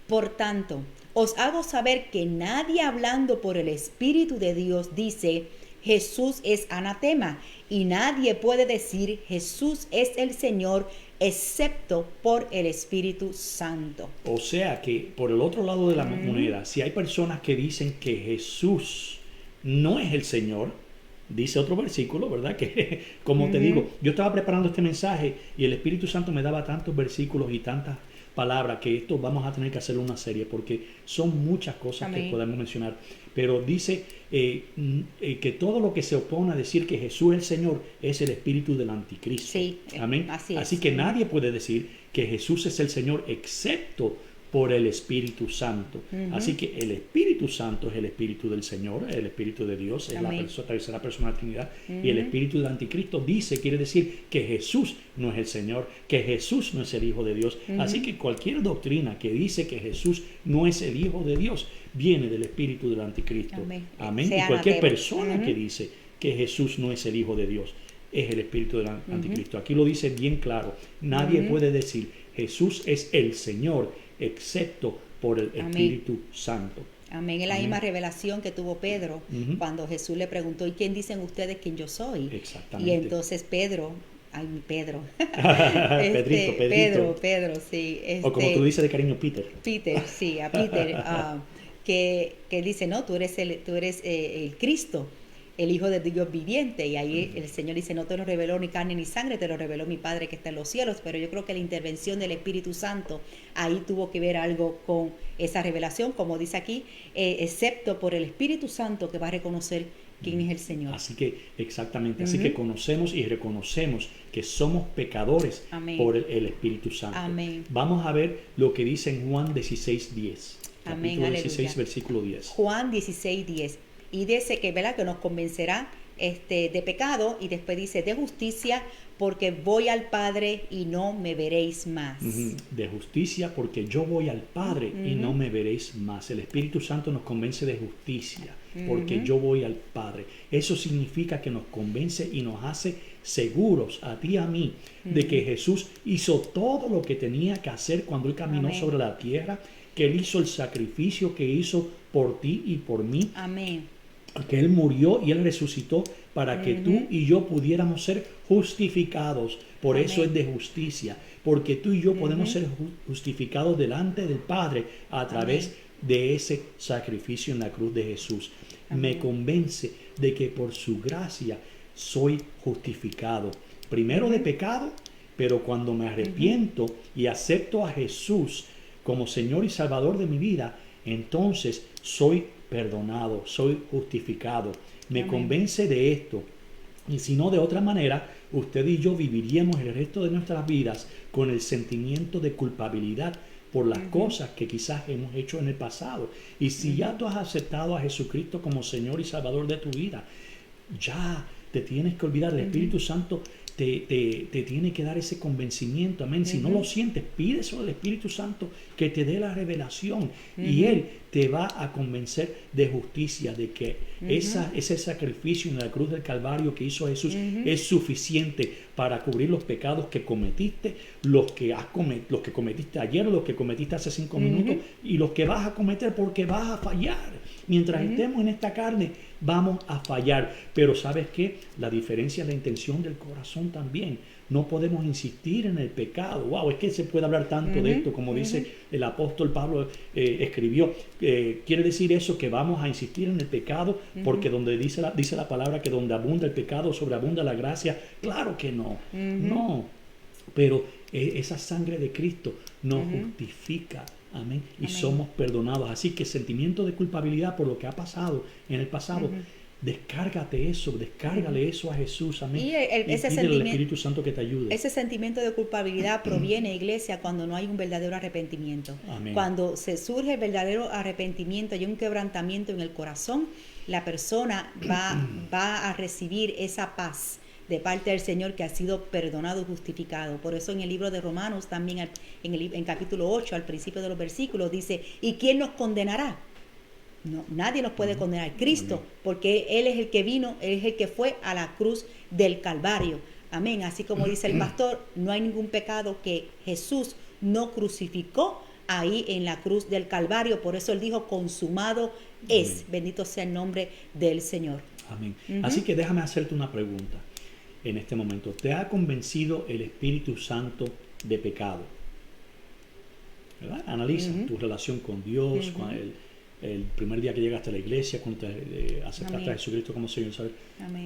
Por tanto, os hago saber que nadie hablando por el Espíritu de Dios dice: Jesús es anatema, y nadie puede decir Jesús es el Señor excepto por el Espíritu Santo. O sea que por el otro lado de la moneda, si hay personas que dicen que Jesús no es el Señor, dice otro versículo, ¿verdad? Que como te digo, yo estaba preparando este mensaje y el Espíritu Santo me daba tantos versículos y tantas palabras que esto vamos a tener que hacer una serie porque son muchas cosas Amén. que podemos mencionar. Pero dice que todo lo que se opone a decir que Jesús es el Señor es el espíritu del anticristo. Sí, Amén. así es. Así que nadie puede decir que Jesús es el Señor excepto por el Espíritu Santo. Así que el Espíritu Santo es el Espíritu del Señor, el Espíritu de Dios, es Amén. la tercera persona de la Trinidad. Y el Espíritu del Anticristo quiere decir que Jesús no es el Señor, que Jesús no es el Hijo de Dios. Así que cualquier doctrina que dice que Jesús no es el Hijo de Dios, viene del Espíritu del Anticristo. Amén. Amén. Sea Y cualquier anatema. persona que dice que Jesús no es el Hijo de Dios, es el Espíritu del Anticristo. Aquí lo dice bien claro. Nadie puede decir Jesús es el Señor excepto por el Amén. Espíritu Santo. Amén. Es la misma revelación que tuvo Pedro cuando Jesús le preguntó, ¿y quién dicen ustedes quién yo soy? Exactamente. Y entonces Pedro, Pedro, Pedrito. Pedro, sí. O como tú dices de cariño, Peter. Peter, sí, a Peter, que dice, no, tú eres el Cristo, el Hijo de Dios viviente. Y ahí el Señor dice, no te lo reveló ni carne ni sangre, te lo reveló mi Padre que está en los cielos. Pero yo creo que la intervención del Espíritu Santo ahí tuvo que ver algo con esa revelación, como dice aquí, excepto por el Espíritu Santo que va a reconocer quién es el Señor. Así que, exactamente, así que conocemos y reconocemos que somos pecadores Amén. por el Espíritu Santo. Amén. Vamos a ver lo que dice en Juan 16:10. Amén, Capítulo aleluya. 16, versículo 10. Juan 16:10. Y dice que, ¿verdad?, que nos convencerá de pecado, y después dice de justicia, porque voy al Padre y no me veréis más. De justicia, porque yo voy al Padre y no me veréis más. El Espíritu Santo nos convence de justicia, porque yo voy al Padre. Eso significa que nos convence y nos hace seguros a ti y a mí de que Jesús hizo todo lo que tenía que hacer cuando Él caminó Amén. sobre la tierra, que Él hizo el sacrificio que hizo por ti y por mí, Amén. que Él murió y Él resucitó para que tú y yo pudiéramos ser justificados. Por Amén. eso es de justicia, porque tú y yo podemos ser justificados delante del Padre a través de ese sacrificio en la cruz de Jesús. Me convence de que por su gracia soy justificado, primero de pecado, pero cuando me arrepiento y acepto a Jesús como Señor y Salvador de mi vida, entonces soy perdonado, soy justificado. Me convence de esto. Y si no, de otra manera, usted y yo viviríamos el resto de nuestras vidas con el sentimiento de culpabilidad por las cosas que quizás hemos hecho en el pasado. Y si ya tú has aceptado a Jesucristo como Señor y Salvador de tu vida, ya te tienes que olvidar. El Espíritu Santo te tiene que dar ese convencimiento. Amén. Si no lo sientes, pídeselo al Espíritu Santo que te dé la revelación y Él te va a convencer de justicia, de que ese sacrificio en la cruz del Calvario que hizo Jesús es suficiente para cubrir los pecados que cometiste, los que cometiste ayer, los que cometiste hace 5 minutos y los que vas a cometer, porque vas a fallar. Mientras estemos en esta carne, vamos a fallar. Pero ¿sabes qué? La diferencia es la intención del corazón también. No podemos insistir en el pecado. Wow, es que se puede hablar tanto de esto, como dice el apóstol Pablo, escribió. Quiere decir eso, que vamos a insistir en el pecado, porque donde dice la palabra que donde abunda el pecado, sobreabunda la gracia. Claro que no. No. Pero esa sangre de Cristo nos justifica. Amén. Y somos perdonados. Así que sentimiento de culpabilidad por lo que ha pasado en el pasado, descárgate eso, descárgale eso a Jesús. Amén. Y ese pídele al Espíritu Santo que te ayude. Ese sentimiento de culpabilidad proviene, iglesia, cuando no hay un verdadero arrepentimiento. Amén. Cuando se surge el verdadero arrepentimiento y un quebrantamiento en el corazón, la persona va a recibir esa paz de parte del Señor, que ha sido perdonado y justificado. Por eso en el libro de Romanos, también en capítulo 8, al principio de los versículos, dice, ¿y quién nos condenará? No, nadie nos puede condenar. Cristo, porque Él es el que vino, Él es el que fue a la cruz del Calvario. Amén. Así como dice el pastor, no hay ningún pecado que Jesús no crucificó ahí en la cruz del Calvario. Por eso Él dijo, consumado es. Bendito sea el nombre del Señor. Amén. Así que déjame hacerte una pregunta en este momento. ¿Te ha convencido el Espíritu Santo de pecado. ¿Verdad? Analiza tu relación con Dios, con el primer día que llegaste a la iglesia, cuando te aceptaste a Jesucristo como Señor,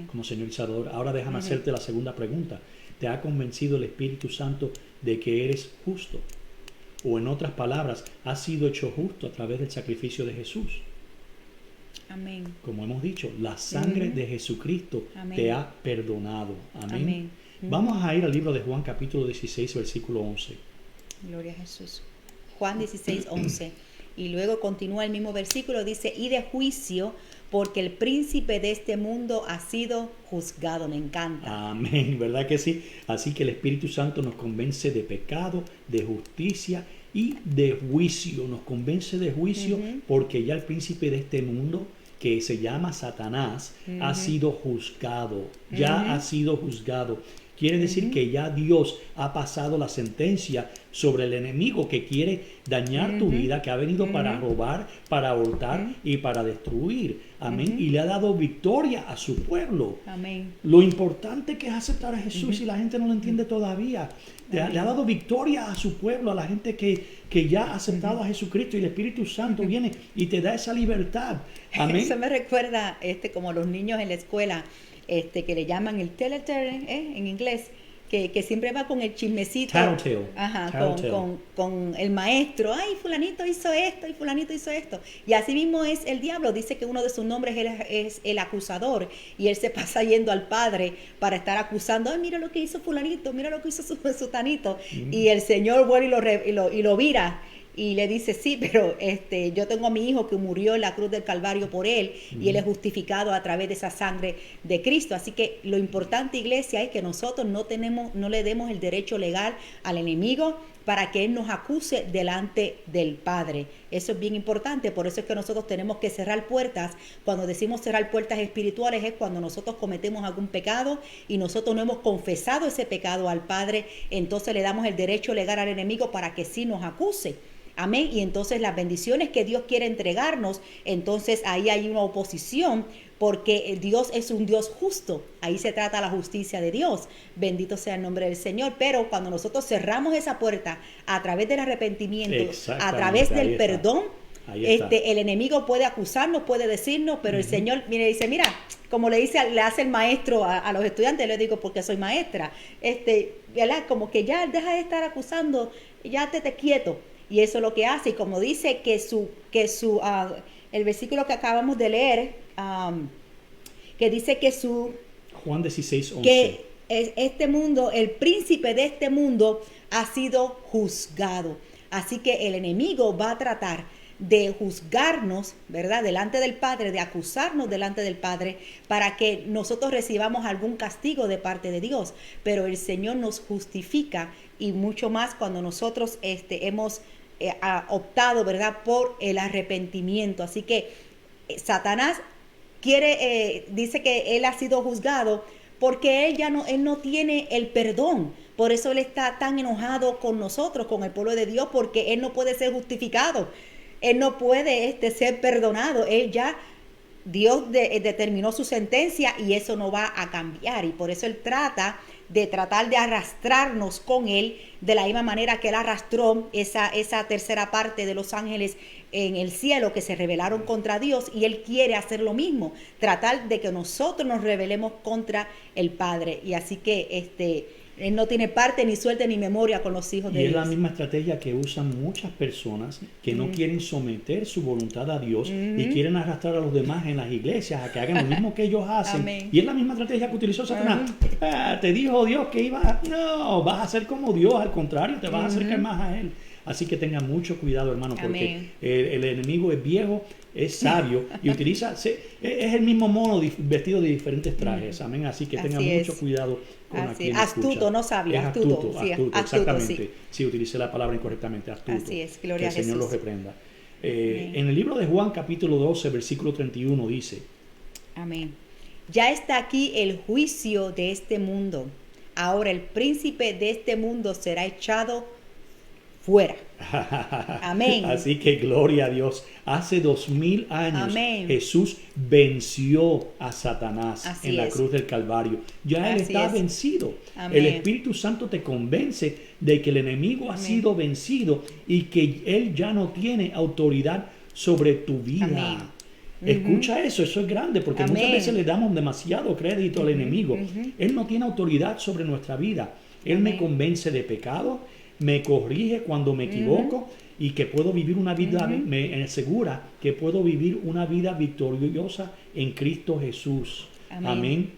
como Señor y Salvador. Ahora déjame hacerte la segunda pregunta. ¿Te ha convencido el Espíritu Santo de que eres justo? O en otras palabras, ¿has sido hecho justo a través del sacrificio de Jesús? Amén. Como hemos dicho, la sangre de Jesucristo te ha perdonado. Amén. Vamos a ir al libro de Juan capítulo 16, versículo 11. Gloria a Jesús. Juan 16, 11. Y luego continúa el mismo versículo, dice, y de juicio, porque el príncipe de este mundo ha sido juzgado. Me encanta. Amén, ¿verdad que sí? Así que el Espíritu Santo nos convence de pecado, de justicia y de juicio. Nos convence de juicio porque ya el príncipe de este mundo, que se llama Satanás, ha sido juzgado. Ya ha sido juzgado. Quiere decir que ya Dios ha pasado la sentencia sobre el enemigo que quiere dañar tu vida, que ha venido para robar, para hurtar y para destruir. Amén. Y le ha dado victoria a su pueblo. Amén. Lo importante que es aceptar a Jesús y la gente no lo entiende todavía. Le ha dado victoria a su pueblo, a la gente que ya ha aceptado a Jesucristo, y el Espíritu Santo viene y te da esa libertad. Amén. Eso me recuerda como los niños en la escuela. Que le llaman el telltale en inglés, que siempre va con el chismecito. Tattletale. Ajá, Tattletale. con el maestro. Ay, fulanito hizo esto y fulanito hizo esto. Y así mismo es el diablo. Dice que uno de sus nombres es el acusador. Y él se pasa yendo al padre para estar acusando. Ay, mira lo que hizo fulanito, mira lo que hizo su tanito. Y el Señor vuelve y lo vira. Y le dice, sí, pero yo tengo a mi hijo que murió en la cruz del Calvario por él, y él es justificado a través de esa sangre de Cristo. Así que lo importante, iglesia, es que nosotros no le demos el derecho legal al enemigo para que él nos acuse delante del Padre. Eso es bien importante. Por eso es que nosotros tenemos que cerrar puertas. Cuando decimos cerrar puertas espirituales es cuando nosotros cometemos algún pecado y nosotros no hemos confesado ese pecado al Padre. Entonces le damos el derecho legal al enemigo para que sí nos acuse. Amén. Y entonces las bendiciones que Dios quiere entregarnos, entonces ahí hay una oposición, porque Dios es un Dios justo. Ahí se trata la justicia de Dios. Bendito sea el nombre del Señor. Pero cuando nosotros cerramos esa puerta a través del arrepentimiento, a través del perdón, el enemigo puede acusarnos, puede decirnos, pero el Señor dice, mira, como le hace el maestro a los estudiantes, le digo porque soy maestra, ¿verdad? Como que ya deja de estar acusando, ya te quieto. Y eso es lo que hace. Y como dice el versículo que acabamos de leer, que dice que Juan 16, 11. Que este mundo, el príncipe de este mundo ha sido juzgado. Así que el enemigo va a tratar de juzgarnos, ¿verdad? Delante del Padre, de acusarnos delante del Padre, para que nosotros recibamos algún castigo de parte de Dios. Pero el Señor nos justifica, y mucho más cuando nosotros hemos optado, ¿verdad?, por el arrepentimiento. Así que Satanás dice que él ha sido juzgado porque él no tiene el perdón. Por eso él está tan enojado con nosotros, con el pueblo de Dios, porque él no puede ser justificado. Él no puede ser perdonado. Dios determinó su sentencia y eso no va a cambiar. Y por eso él tratar de arrastrarnos con él de la misma manera que él arrastró esa tercera parte de los ángeles en el cielo que se rebelaron contra Dios, y él quiere hacer lo mismo, tratar de que nosotros nos rebelemos contra el Padre. Y así que él no tiene parte, ni suerte, ni memoria con los hijos de Dios. Y es la misma estrategia que usan muchas personas que no quieren someter su voluntad a Dios y quieren arrastrar a los demás en las iglesias a que hagan lo mismo que ellos hacen. Amén. Y es la misma estrategia que utilizó Satanás. Te dijo Dios que no, vas a ser como Dios, al contrario, te vas a acercar más a Él. Así que tengan mucho cuidado, hermano, porque el enemigo es viejo, es sabio y utiliza, es el mismo mono vestido de diferentes trajes. Amén. Así que tengan mucho cuidado con aquel astuto, escucha. No sabio, es astuto. Sí, astuto, exactamente. Sí, utilicé la palabra incorrectamente, astuto. Así es, gloria a que el Señor Jesús. los reprenda. En el libro de Juan, capítulo 12, versículo 31, dice: Amén. Ya está aquí el juicio de este mundo. Ahora el príncipe de este mundo será echado fuera. Amén. Así que gloria a Dios. Hace 2000 años Amén. Jesús venció a Satanás Así en la es. cruz del Calvario. Ya Él Así está es. vencido. Amén. El Espíritu Santo te convence de que el enemigo ha Amén. sido vencido y que Él ya no tiene autoridad sobre tu vida. Amén. Escucha eso es grande, porque muchas Amén. veces le damos demasiado crédito al enemigo. Ujú. Él no tiene autoridad sobre nuestra vida. Él me Amén. convence de pecado, me corrige cuando me equivoco y que puedo vivir una vida, me asegura que puedo vivir una vida victoriosa en Cristo Jesús. Amén. Amén.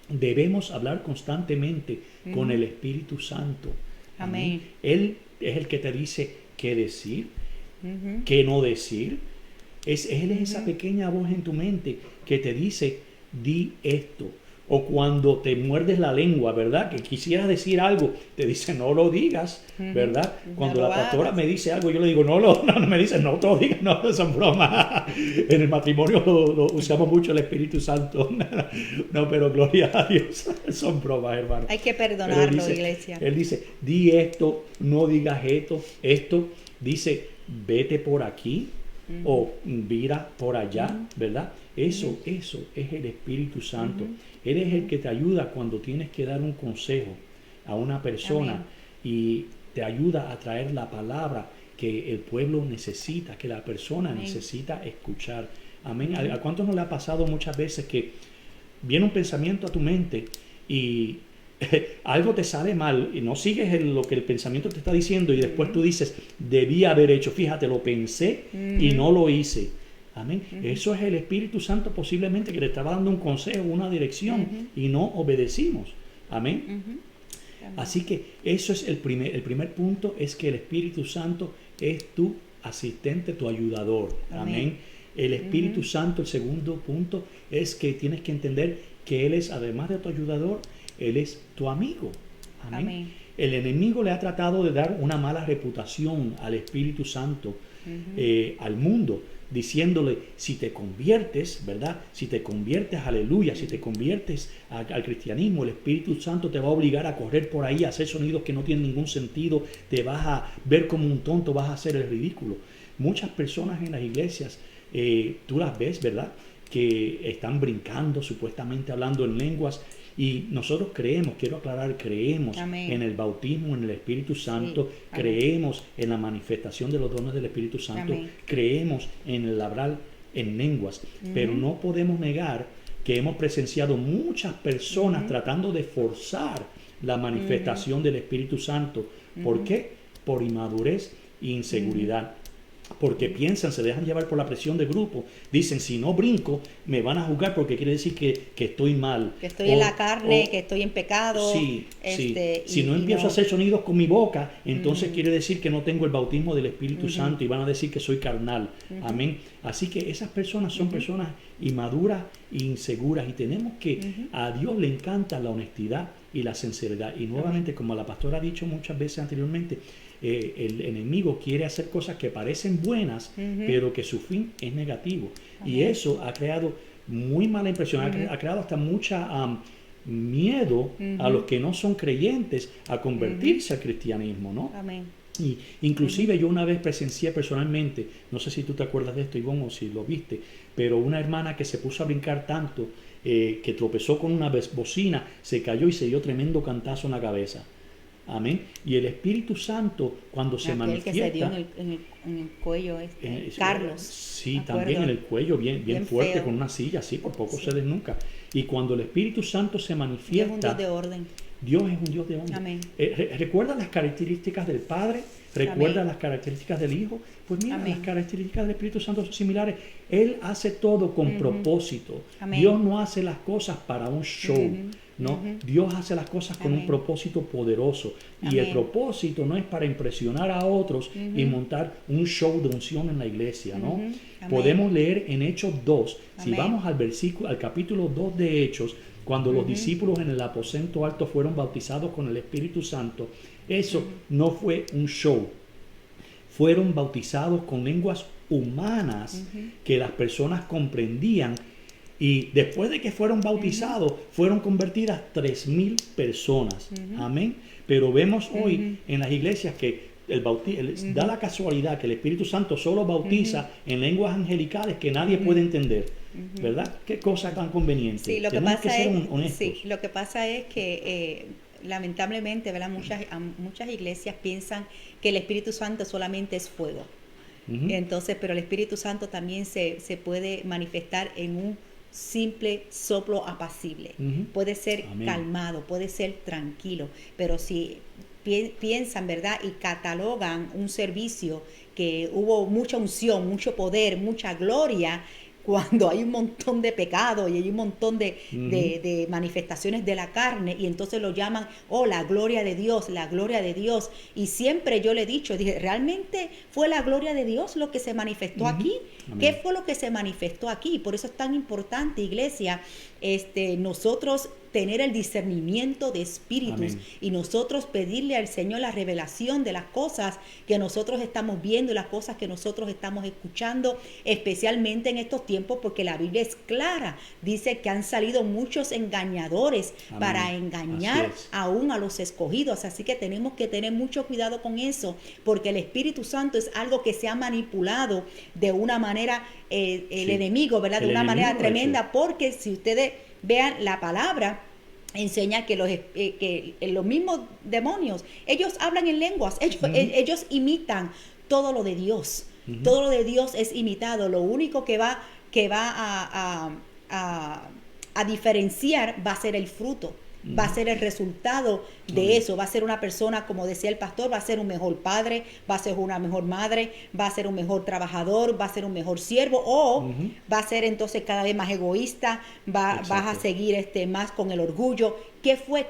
Debemos hablar constantemente con el Espíritu Santo. Amén. Él es el que te dice qué decir, Ujú. qué no decir. Él es esa pequeña voz en tu mente que te dice, di esto. O cuando te muerdes la lengua, ¿verdad? Que quisieras decir algo, te dice, no lo digas, ¿verdad? No Cuando lo la pastora hagas. me dice algo, yo le digo, no, me dice, no te lo digas, no, son bromas. En el matrimonio lo usamos mucho el Espíritu Santo. No, pero gloria a Dios, son bromas, hermano. Hay que Pero perdonarlo, iglesia. Él dice, di esto, no digas esto, dice, vete por aquí o mira por allá, ¿verdad? Eso es el Espíritu Santo. Él es el que te ayuda cuando tienes que dar un consejo a una persona. Amén. Y te ayuda a traer la palabra que el pueblo necesita, que la persona Amén. necesita escuchar. Amén. ¿A cuántos no le ha pasado muchas veces que viene un pensamiento a tu mente y algo te sale mal y no sigues lo que el pensamiento te está diciendo y después tú dices, debí haber hecho, fíjate, lo pensé y no lo hice? Amén. Eso es el Espíritu Santo posiblemente que le estaba dando un consejo, una dirección y no obedecimos. Amén. Así que eso es el primer punto, es que el Espíritu Santo es tu asistente, tu ayudador. Amén. El Espíritu Santo, el segundo punto, es que tienes que entender que Él es, además de tu ayudador, Él es tu amigo. Amén. Amén. El enemigo le ha tratado de dar una mala reputación al Espíritu Santo, al mundo, diciéndole, si te conviertes, ¿verdad? Si te conviertes, aleluya, si te conviertes al cristianismo, el Espíritu Santo te va a obligar a correr por ahí, a hacer sonidos que no tienen ningún sentido, te vas a ver como un tonto, vas a hacer el ridículo. Muchas personas en las iglesias, tú las ves, ¿verdad? Que están brincando, supuestamente hablando en lenguas. Y nosotros creemos, quiero aclarar, creemos Amén. en el bautismo, en el Espíritu Santo, Sí. Amén. creemos en la manifestación de los dones del Espíritu Santo, Amén. creemos en el hablar en lenguas, pero no podemos negar que hemos presenciado muchas personas tratando de forzar la manifestación del Espíritu Santo. ¿Por qué? Por inmadurez e inseguridad. Porque piensan, se dejan llevar por la presión del grupo. Dicen, si no brinco, me van a juzgar porque quiere decir que estoy mal. Que estoy en la carne, que estoy en pecado. Sí, si no y empiezo a hacer sonidos con mi boca, entonces quiere decir que no tengo el bautismo del Espíritu Santo y van a decir que soy carnal. Amén. Así que esas personas son personas inmaduras e inseguras y tenemos que, a Dios le encanta la honestidad y la sinceridad. Y nuevamente, como la pastora ha dicho muchas veces anteriormente, el enemigo quiere hacer cosas que parecen buenas, pero que su fin es negativo. Y eso ha creado muy mala impresión, ha creado hasta mucha miedo a los que no son creyentes a convertirse al cristianismo, ¿no? Amén. Y inclusive yo una vez presencié personalmente, no sé si tú te acuerdas de esto, Ivonne, o si lo viste, pero una hermana que se puso a brincar tanto que tropezó con una bocina, se cayó y se dio tremendo cantazo en la cabeza. Amén. Y el Espíritu Santo, cuando se manifiesta, que se dio en el cuello, Carlos. Sí, también en el cuello, bien fuerte, feo. con una silla, así, por poco se desnuca. Y cuando el Espíritu Santo se manifiesta, Dios es un Dios de orden. Dios es un Dios de orden. Amén. ¿Recuerda las características del Padre? ¿Recuerda Amén. las características del Hijo? Pues mira, Amén. las características del Espíritu Santo son similares. Él hace todo con propósito. Amén. Dios no hace las cosas para un show. ¿No? Dios hace las cosas con un Amén. propósito poderoso. Y Amén. el propósito no es para impresionar a otros y montar un show de unción en la iglesia, ¿no? Amén. Podemos leer en Hechos 2, si Amén. vamos al capítulo 2 de Hechos, cuando los discípulos en el aposento alto fueron bautizados con el Espíritu Santo, eso no fue un show. Fueron bautizados con lenguas humanas que las personas comprendían. Y después de que fueron bautizados, fueron convertidas 3,000 personas. Amén. Pero vemos hoy en las iglesias que da la casualidad que el Espíritu Santo solo bautiza en lenguas angelicales que nadie puede entender, ¿verdad? Qué cosa tan conveniente. Sí, lo que Tenemos pasa que ser es, honestos. sí, lo que pasa es que lamentablemente, ¿verdad? Muchas iglesias piensan que el Espíritu Santo solamente es fuego. Entonces, pero el Espíritu Santo también se puede manifestar en un simple soplo apacible. Puede ser Amén. calmado, puede ser tranquilo, pero si piensan, ¿verdad? Y catalogan un servicio que hubo mucha unción, mucho poder, mucha gloria, cuando hay un montón de pecado y hay un montón de manifestaciones de la carne, y entonces lo llaman, oh, la gloria de Dios, la gloria de Dios. Y siempre yo le he dicho, dije, ¿realmente fue la gloria de Dios lo que se manifestó aquí? Amén. ¿Qué fue lo que se manifestó aquí? Por eso es tan importante, iglesia, nosotros tener el discernimiento de espíritus. Amén. Y nosotros pedirle al Señor la revelación de las cosas que nosotros estamos viendo y las cosas que nosotros estamos escuchando, especialmente en estos tiempos, porque la Biblia es clara. Dice que han salido muchos engañadores. Amén. Para engañar aún a los escogidos. Así que tenemos que tener mucho cuidado con eso, porque el Espíritu Santo es algo que se ha manipulado de una manera, el enemigo, ¿verdad? De una manera tremenda, porque si ustedes vean la palabra, enseña que los mismos demonios, ellos hablan en lenguas, ellos imitan todo lo de Dios. Todo lo de Dios es imitado. Lo único que va a diferenciar va a ser el fruto. Va a ser el resultado de eso. Va a ser una persona, como decía el pastor, va a ser un mejor padre, va a ser una mejor madre, va a ser un mejor trabajador, va a ser un mejor siervo, o va a ser entonces cada vez más egoísta, vas a seguir más con el orgullo.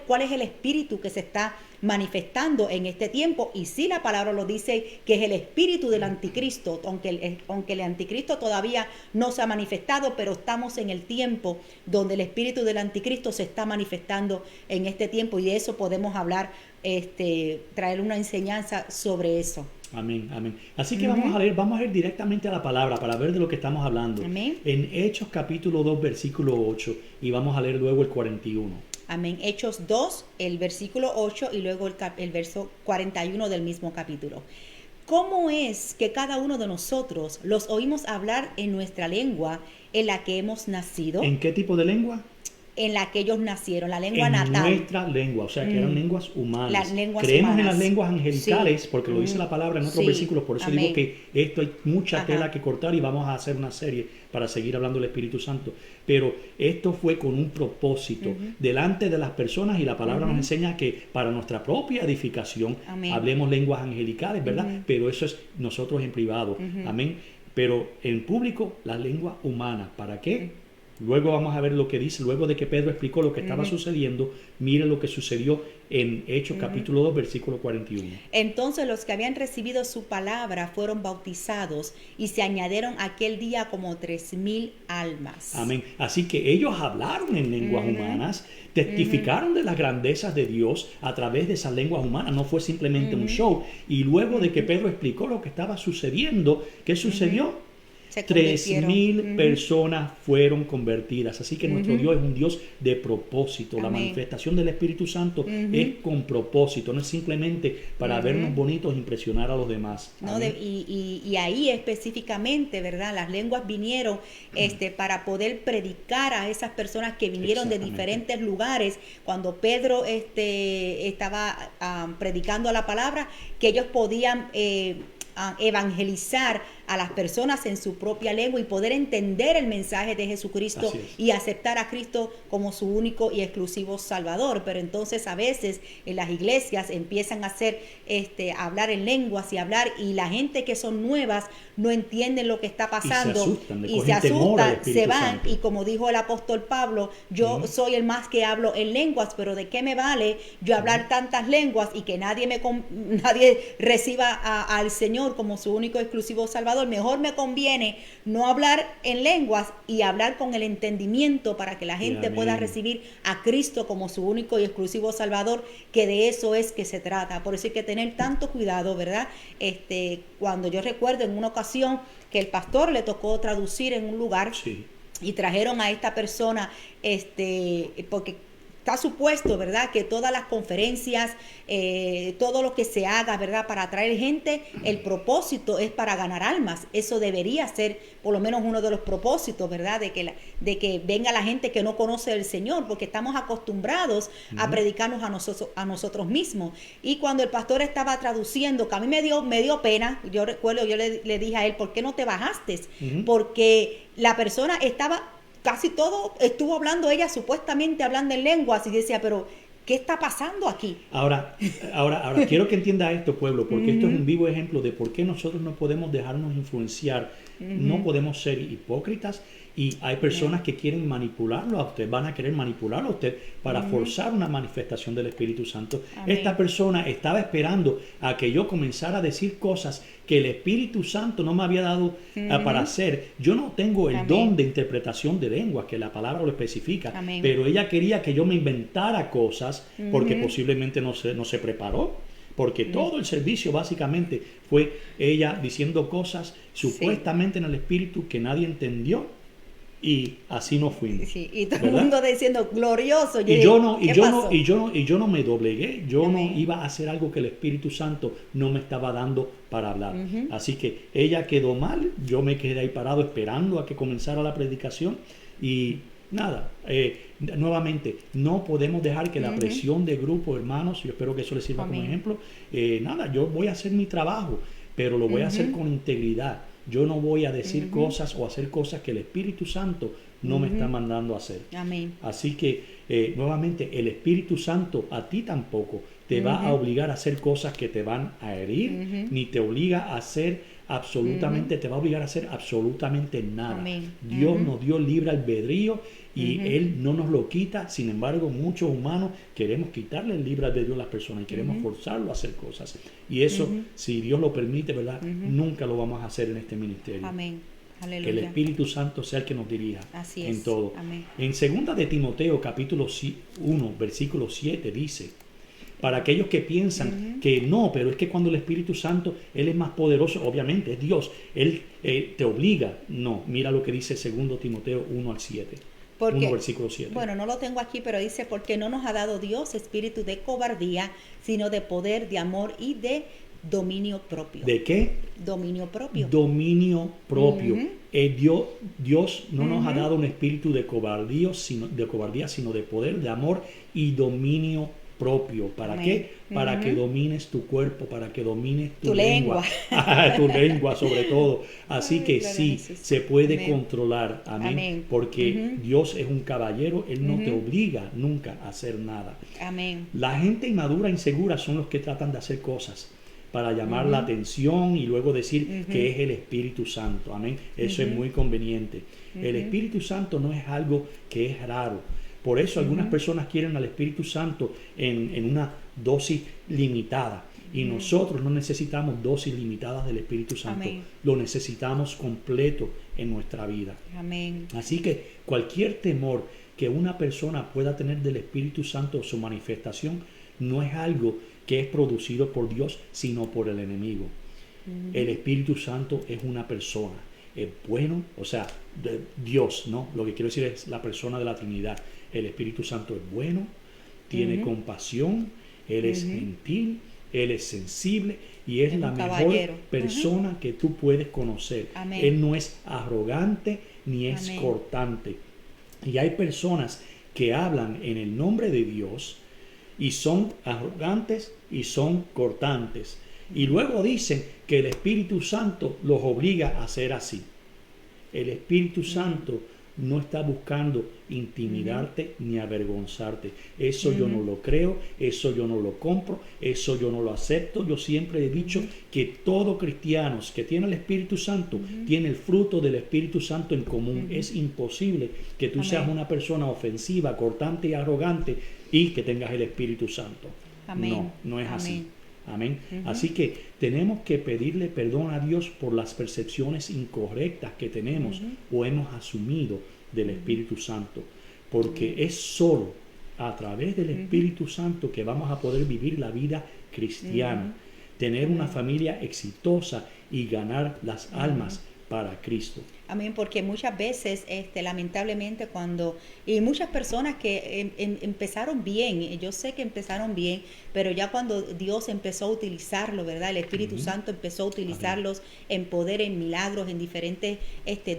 ¿Cuál es el espíritu que se está manifestando en este tiempo? Y sí, la palabra lo dice, que es el espíritu del anticristo, aunque el anticristo todavía no se ha manifestado, pero estamos en el tiempo donde el espíritu del anticristo se está manifestando en este tiempo, y de eso podemos hablar, traer una enseñanza sobre eso. Amén, amén. Así que vamos a ir directamente a la palabra para ver de lo que estamos hablando. Amén. En Hechos capítulo 2, versículo 8, y vamos a leer luego el 41. Amén. Hechos 2, el versículo 8 y luego el verso 41 del mismo capítulo. ¿Cómo es que cada uno de nosotros los oímos hablar en nuestra lengua en la que hemos nacido? ¿En qué tipo de lengua? En la que ellos nacieron, la lengua natal. En nuestra lengua, o sea, que eran lenguas humanas. Las lenguas Creemos humanas. En las lenguas angelicales, porque lo dice la palabra en otros versículos, por eso digo que esto hay mucha tela que cortar, y vamos a hacer una serie para seguir hablando del Espíritu Santo. Pero esto fue con un propósito delante de las personas, y la palabra nos enseña que para nuestra propia edificación hablemos lenguas angelicales, ¿verdad? Pero eso es nosotros en privado. Amén. Pero en público, la lengua humana. ¿Para qué? Luego vamos a ver lo que dice, luego de que Pedro explicó lo que estaba sucediendo. Mire lo que sucedió en Hechos capítulo 2, versículo 41. Entonces los que habían recibido su palabra fueron bautizados, y se añadieron aquel día como 3,000 almas. Amén. Así que ellos hablaron en lenguas humanas, testificaron de las grandezas de Dios a través de esas lenguas humanas. No fue simplemente un show. Y luego de que Pedro explicó lo que estaba sucediendo, ¿qué sucedió? 3,000 personas fueron convertidas. Así que nuestro Dios es un Dios de propósito. La manifestación del Espíritu Santo es con propósito, no es simplemente para vernos bonitos e impresionar a los demás. No, y ahí específicamente, ¿verdad? Las lenguas vinieron para poder predicar a esas personas que vinieron de diferentes lugares. Cuando Pedro estaba predicando la palabra, que ellos podían evangelizar a las personas en su propia lengua y poder entender el mensaje de Jesucristo y aceptar a Cristo como su único y exclusivo Salvador. Pero entonces a veces en las iglesias empiezan a hacer hablar en lenguas y la gente que son nuevas no entienden lo que está pasando y se asustan, se van. Y como dijo el apóstol Pablo, yo soy el más que hablo en lenguas, pero ¿de qué me vale yo hablar tantas lenguas y que nadie reciba al Señor como su único y exclusivo Salvador? Mejor me conviene no hablar en lenguas y hablar con el entendimiento para que la gente pueda recibir a Cristo como su único y exclusivo Salvador, que de eso es que se trata. Por eso hay que tener tanto cuidado, ¿verdad? Cuando yo recuerdo en una ocasión que el pastor le tocó traducir en un lugar y trajeron a esta persona porque está supuesto, ¿verdad?, que todas las conferencias, todo lo que se haga, ¿verdad?, para atraer gente, el propósito es para ganar almas. Eso debería ser por lo menos uno de los propósitos, ¿verdad?, de que venga la gente que no conoce al Señor, porque estamos acostumbrados a predicarnos a nosotros mismos. Y cuando el pastor estaba traduciendo, que a mí me dio pena, yo recuerdo, yo le dije a él, ¿por qué no te bajaste? Porque la persona estaba... Casi todo estuvo hablando ella, supuestamente hablando en lenguas, y decía, pero ¿qué está pasando aquí? Ahora, quiero que entienda esto, pueblo, porque esto es un vivo ejemplo de por qué nosotros no podemos dejarnos influenciar, no podemos ser hipócritas, y hay personas que quieren manipularlo a usted, van a querer manipularlo a usted para forzar una manifestación del Espíritu Santo. Amén. Esta persona estaba esperando a que yo comenzara a decir cosas que el Espíritu Santo no me había dado para hacer. Yo no tengo el don de interpretación de lenguas, que la palabra lo especifica, pero ella quería que yo me inventara cosas porque posiblemente no se preparó. Porque todo el servicio básicamente fue ella diciendo cosas supuestamente en el Espíritu que nadie entendió. Y así no fuimos. Sí, y todo el mundo diciendo glorioso. Y yo no me doblegué. Yo no iba a hacer algo que el Espíritu Santo no me estaba dando para hablar. Así que ella quedó mal. Yo me quedé ahí parado esperando a que comenzara la predicación. Y nada, nuevamente, no podemos dejar que la presión de grupo, hermanos, yo espero que eso les sirva como ejemplo. Nada, yo voy a hacer mi trabajo, pero lo voy a hacer con integridad. Yo no voy a decir cosas o hacer cosas que el Espíritu Santo no me está mandando a hacer. Amén. Así que, nuevamente, el Espíritu Santo a ti tampoco te va a obligar a hacer cosas que te van a herir, ni te obliga a hacer absolutamente, te va a obligar a hacer absolutamente nada. Amén. Dios nos dio libre albedrío y Él no nos lo quita. Sin embargo, muchos humanos queremos quitarle el libre albedrío a las personas y queremos forzarlo a hacer cosas. Y eso, si Dios lo permite, ¿verdad? Nunca lo vamos a hacer en este ministerio. Amén. Aleluya. Que el Espíritu Santo sea el que nos dirija en todo. Amén. En 2 de Timoteo, capítulo 1, versículo 7, dice, para aquellos que piensan que no, pero es que cuando el Espíritu Santo, Él es más poderoso, obviamente, es Dios, Él te obliga. No, mira lo que dice 2 Timoteo 1 al 7. Porque, 1 versículo 7. Bueno, no lo tengo aquí, pero dice, porque no nos ha dado Dios espíritu de cobardía, sino de poder, de amor y de dominio propio. ¿De qué? Dominio propio. Dominio propio. Dios no nos ha dado un espíritu de cobardía, sino de poder, de amor y dominio propio. ¿Para qué? Para que domines tu cuerpo, para que domines tu lengua. Tu lengua sobre todo. Así que sí, se puede controlar. Amén. Porque Dios es un caballero, Él no te obliga nunca a hacer nada. Amén. La gente inmadura, insegura son los que tratan de hacer cosas para llamar la atención y luego decir que es el Espíritu Santo. Amén. Eso es muy conveniente. El Espíritu Santo no es algo que es raro. Por eso algunas personas quieren al Espíritu Santo en una dosis limitada. Y nosotros no necesitamos dosis limitadas del Espíritu Santo. Amén. Lo necesitamos completo en nuestra vida. Amén. Así que cualquier temor que una persona pueda tener del Espíritu Santo o su manifestación no es algo que es producido por Dios, sino por el enemigo. El Espíritu Santo es una persona. Es bueno, o sea, Dios, ¿no? Lo que quiero decir es la persona de la Trinidad. El Espíritu Santo es bueno, tiene compasión, Él es gentil, Él es sensible y es la mejor persona que tú puedes conocer. Amén. Él no es arrogante ni es Amén. cortante. Y hay personas que hablan en el nombre de Dios y son arrogantes y son cortantes. Y luego dicen que el Espíritu Santo los obliga a ser así. El Espíritu Santo no está buscando intimidarte ni avergonzarte. Eso yo no lo creo, eso yo no lo compro, eso yo no lo acepto. Yo siempre he dicho que todo cristiano que tiene el Espíritu Santo tiene el fruto del Espíritu Santo en común. Es imposible que tú seas una persona ofensiva, cortante y arrogante y que tengas el Espíritu Santo. Amén. No es así. Amén. Así que tenemos que pedirle perdón a Dios por las percepciones incorrectas que tenemos o hemos asumido del Espíritu Santo, porque es solo a través del Espíritu Santo que vamos a poder vivir la vida cristiana, tener una familia exitosa y ganar las almas para Cristo. Amén, porque muchas veces, lamentablemente, y muchas personas que empezaron bien, yo sé que empezaron bien, pero ya cuando Dios empezó a utilizarlo, ¿verdad? El Espíritu Santo empezó a utilizarlos en poder, en milagros, en diferentes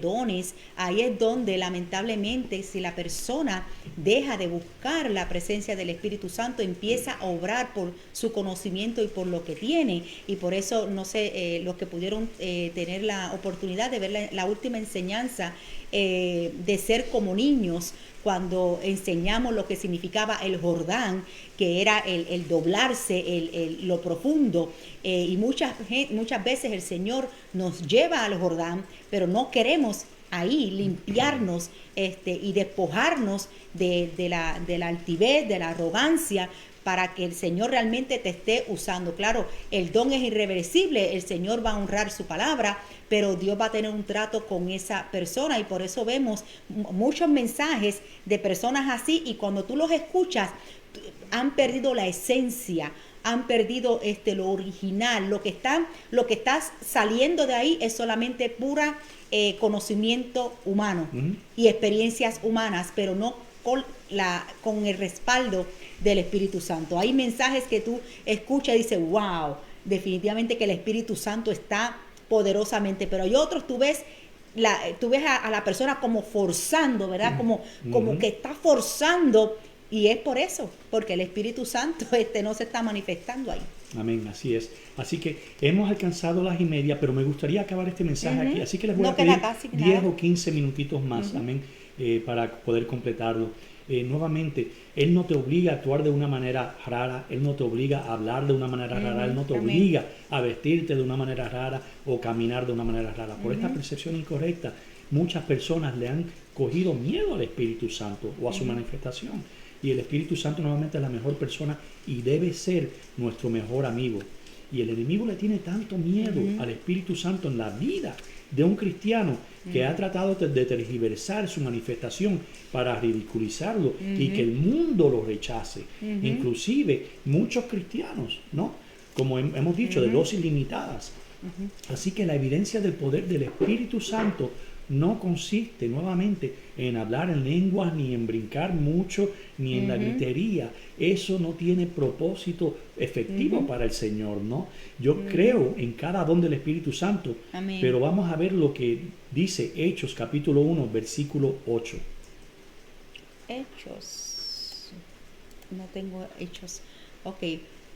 dones, ahí es donde lamentablemente si la persona deja de buscar la presencia del Espíritu Santo, empieza a obrar por su conocimiento y por lo que tiene, y por eso, no sé, los que pudieron tener la oportunidad de ver la última enseñanza de ser como niños, cuando enseñamos lo que significaba el Jordán, que era el doblarse, lo profundo, y muchas veces el Señor nos lleva al Jordán, pero no queremos ahí limpiarnos y despojarnos de la altivez, de la arrogancia, para que el Señor realmente te esté usando. Claro, el don es irreversible, el Señor va a honrar su palabra, pero Dios va a tener un trato con esa persona, y por eso vemos muchos mensajes de personas así, y cuando tú los escuchas, han perdido la esencia, han perdido lo original, lo que está saliendo de ahí es solamente pura conocimiento humano y experiencias humanas, pero no con el respaldo del Espíritu Santo. Hay mensajes que tú escuchas y dices, wow, definitivamente que el Espíritu Santo está poderosamente, pero hay otros, tú ves a la persona como forzando, ¿verdad? Como que está forzando, y es por eso, porque el Espíritu Santo no se está manifestando ahí. Amén, así es. Así que hemos alcanzado las 1:30, pero me gustaría acabar este mensaje aquí, así que les voy a pedir 10 o 15 minutitos más, amén, para poder completarlo. Nuevamente, Él no te obliga a actuar de una manera rara, Él no te obliga a hablar de una manera rara, Él no te obliga a vestirte de una manera rara o caminar de una manera rara. Por esta percepción incorrecta, muchas personas le han cogido miedo al Espíritu Santo o a su manifestación. Y el Espíritu Santo nuevamente es la mejor persona y debe ser nuestro mejor amigo. Y el enemigo le tiene tanto miedo al Espíritu Santo en la vida de un cristiano que ha tratado de tergiversar su manifestación para ridiculizarlo y que el mundo lo rechace. Inclusive muchos cristianos, ¿no? Como hemos dicho, de dosis limitadas. Así que la evidencia del poder del Espíritu Santo no consiste nuevamente en hablar en lenguas, ni en brincar mucho, ni en la gritería. Eso no tiene propósito efectivo para el Señor, ¿no? Yo creo en cada don del Espíritu Santo, pero vamos a ver lo que dice Hechos capítulo 1, versículo 8. Hechos. No tengo Hechos. Ok.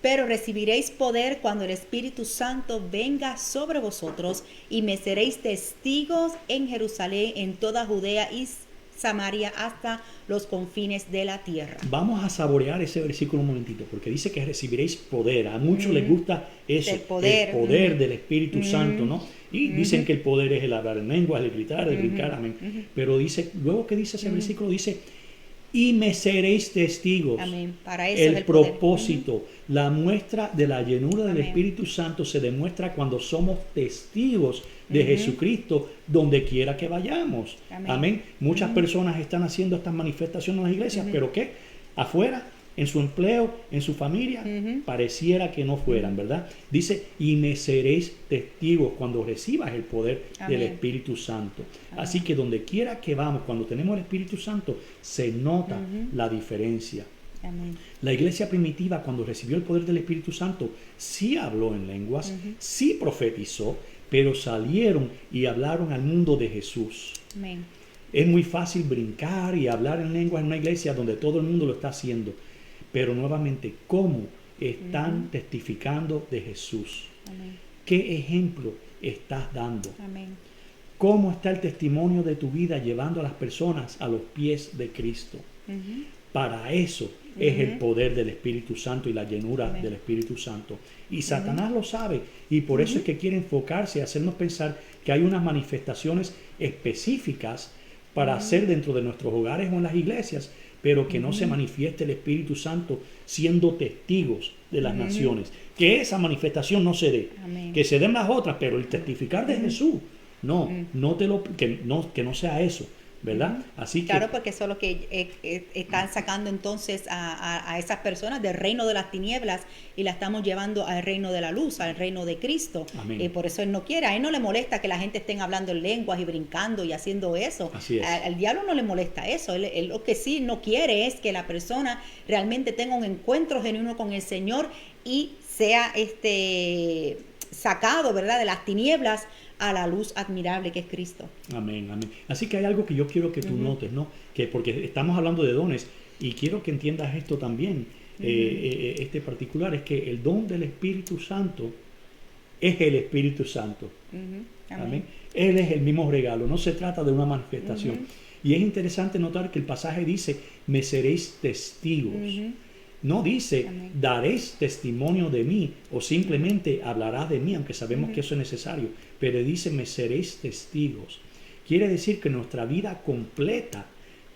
Pero recibiréis poder cuando el Espíritu Santo venga sobre vosotros, y me seréis testigos en Jerusalén, en toda Judea y Samaria, hasta los confines de la tierra. Vamos a saborear ese versículo un momentito, porque dice que recibiréis poder. A muchos les gusta eso, el poder del Espíritu Santo, ¿no? Y dicen que el poder es el hablar en lenguas, el gritar, el brincar, amén. Pero dice, luego que dice ese versículo, dice, y me seréis testigos. Amén. Para eso el es el propósito, la muestra de la llenura del Espíritu Santo se demuestra cuando somos testigos de Jesucristo donde quiera que vayamos. Amén. Muchas personas están haciendo estas manifestaciones en las iglesias, pero ¿qué? Afuera, en su empleo, en su familia, pareciera que no fueran, ¿verdad? Dice, y me seréis testigos cuando recibas el poder del Espíritu Santo. Así que donde quiera que vamos, cuando tenemos el Espíritu Santo, se nota la diferencia. Amén. La iglesia primitiva, cuando recibió el poder del Espíritu Santo, sí habló en lenguas, sí profetizó, pero salieron y hablaron al mundo de Jesús. Amén. Es muy fácil brincar y hablar en lenguas en una iglesia donde todo el mundo lo está haciendo. Pero nuevamente, ¿cómo están testificando de Jesús? Amén. ¿Qué ejemplo estás dando? Amén. ¿Cómo está el testimonio de tu vida llevando a las personas a los pies de Cristo? Para eso es el poder del Espíritu Santo y la llenura del Espíritu Santo. Y Satanás lo sabe, y por eso es que quiere enfocarse y hacernos pensar que hay unas manifestaciones específicas para hacer dentro de nuestros hogares o en las iglesias, pero que no se manifieste el Espíritu Santo siendo testigos de las naciones. Que esa manifestación no se dé. Amén. Que se den las otras, pero el testificar de Jesús, que no sea eso. ¿verdad? Así que claro, porque eso es lo que están sacando entonces a esas personas del reino de las tinieblas y la estamos llevando al reino de la luz, al reino de Cristo. Amén. Por eso Él no quiere, a Él no le molesta que la gente estén hablando en lenguas y brincando y haciendo eso. Así es. Al diablo no le molesta eso. Él lo que sí no quiere es que la persona realmente tenga un encuentro genuino con el Señor y sea sacado, ¿verdad?, de las tinieblas a la luz admirable que es Cristo. Amén, amén. Así que hay algo que yo quiero que tú notes, ¿no? Que porque estamos hablando de dones y quiero que entiendas esto también, este particular, es que el don del Espíritu Santo es el Espíritu Santo. Amén. Amén. Él es el mismo regalo, no se trata de una manifestación. Y es interesante notar que el pasaje dice, me seréis testigos. No dice, Amén. daréis testimonio de mí o simplemente hablarás de mí, aunque sabemos que eso es necesario, pero dice, me seréis testigos. Quiere decir que nuestra vida completa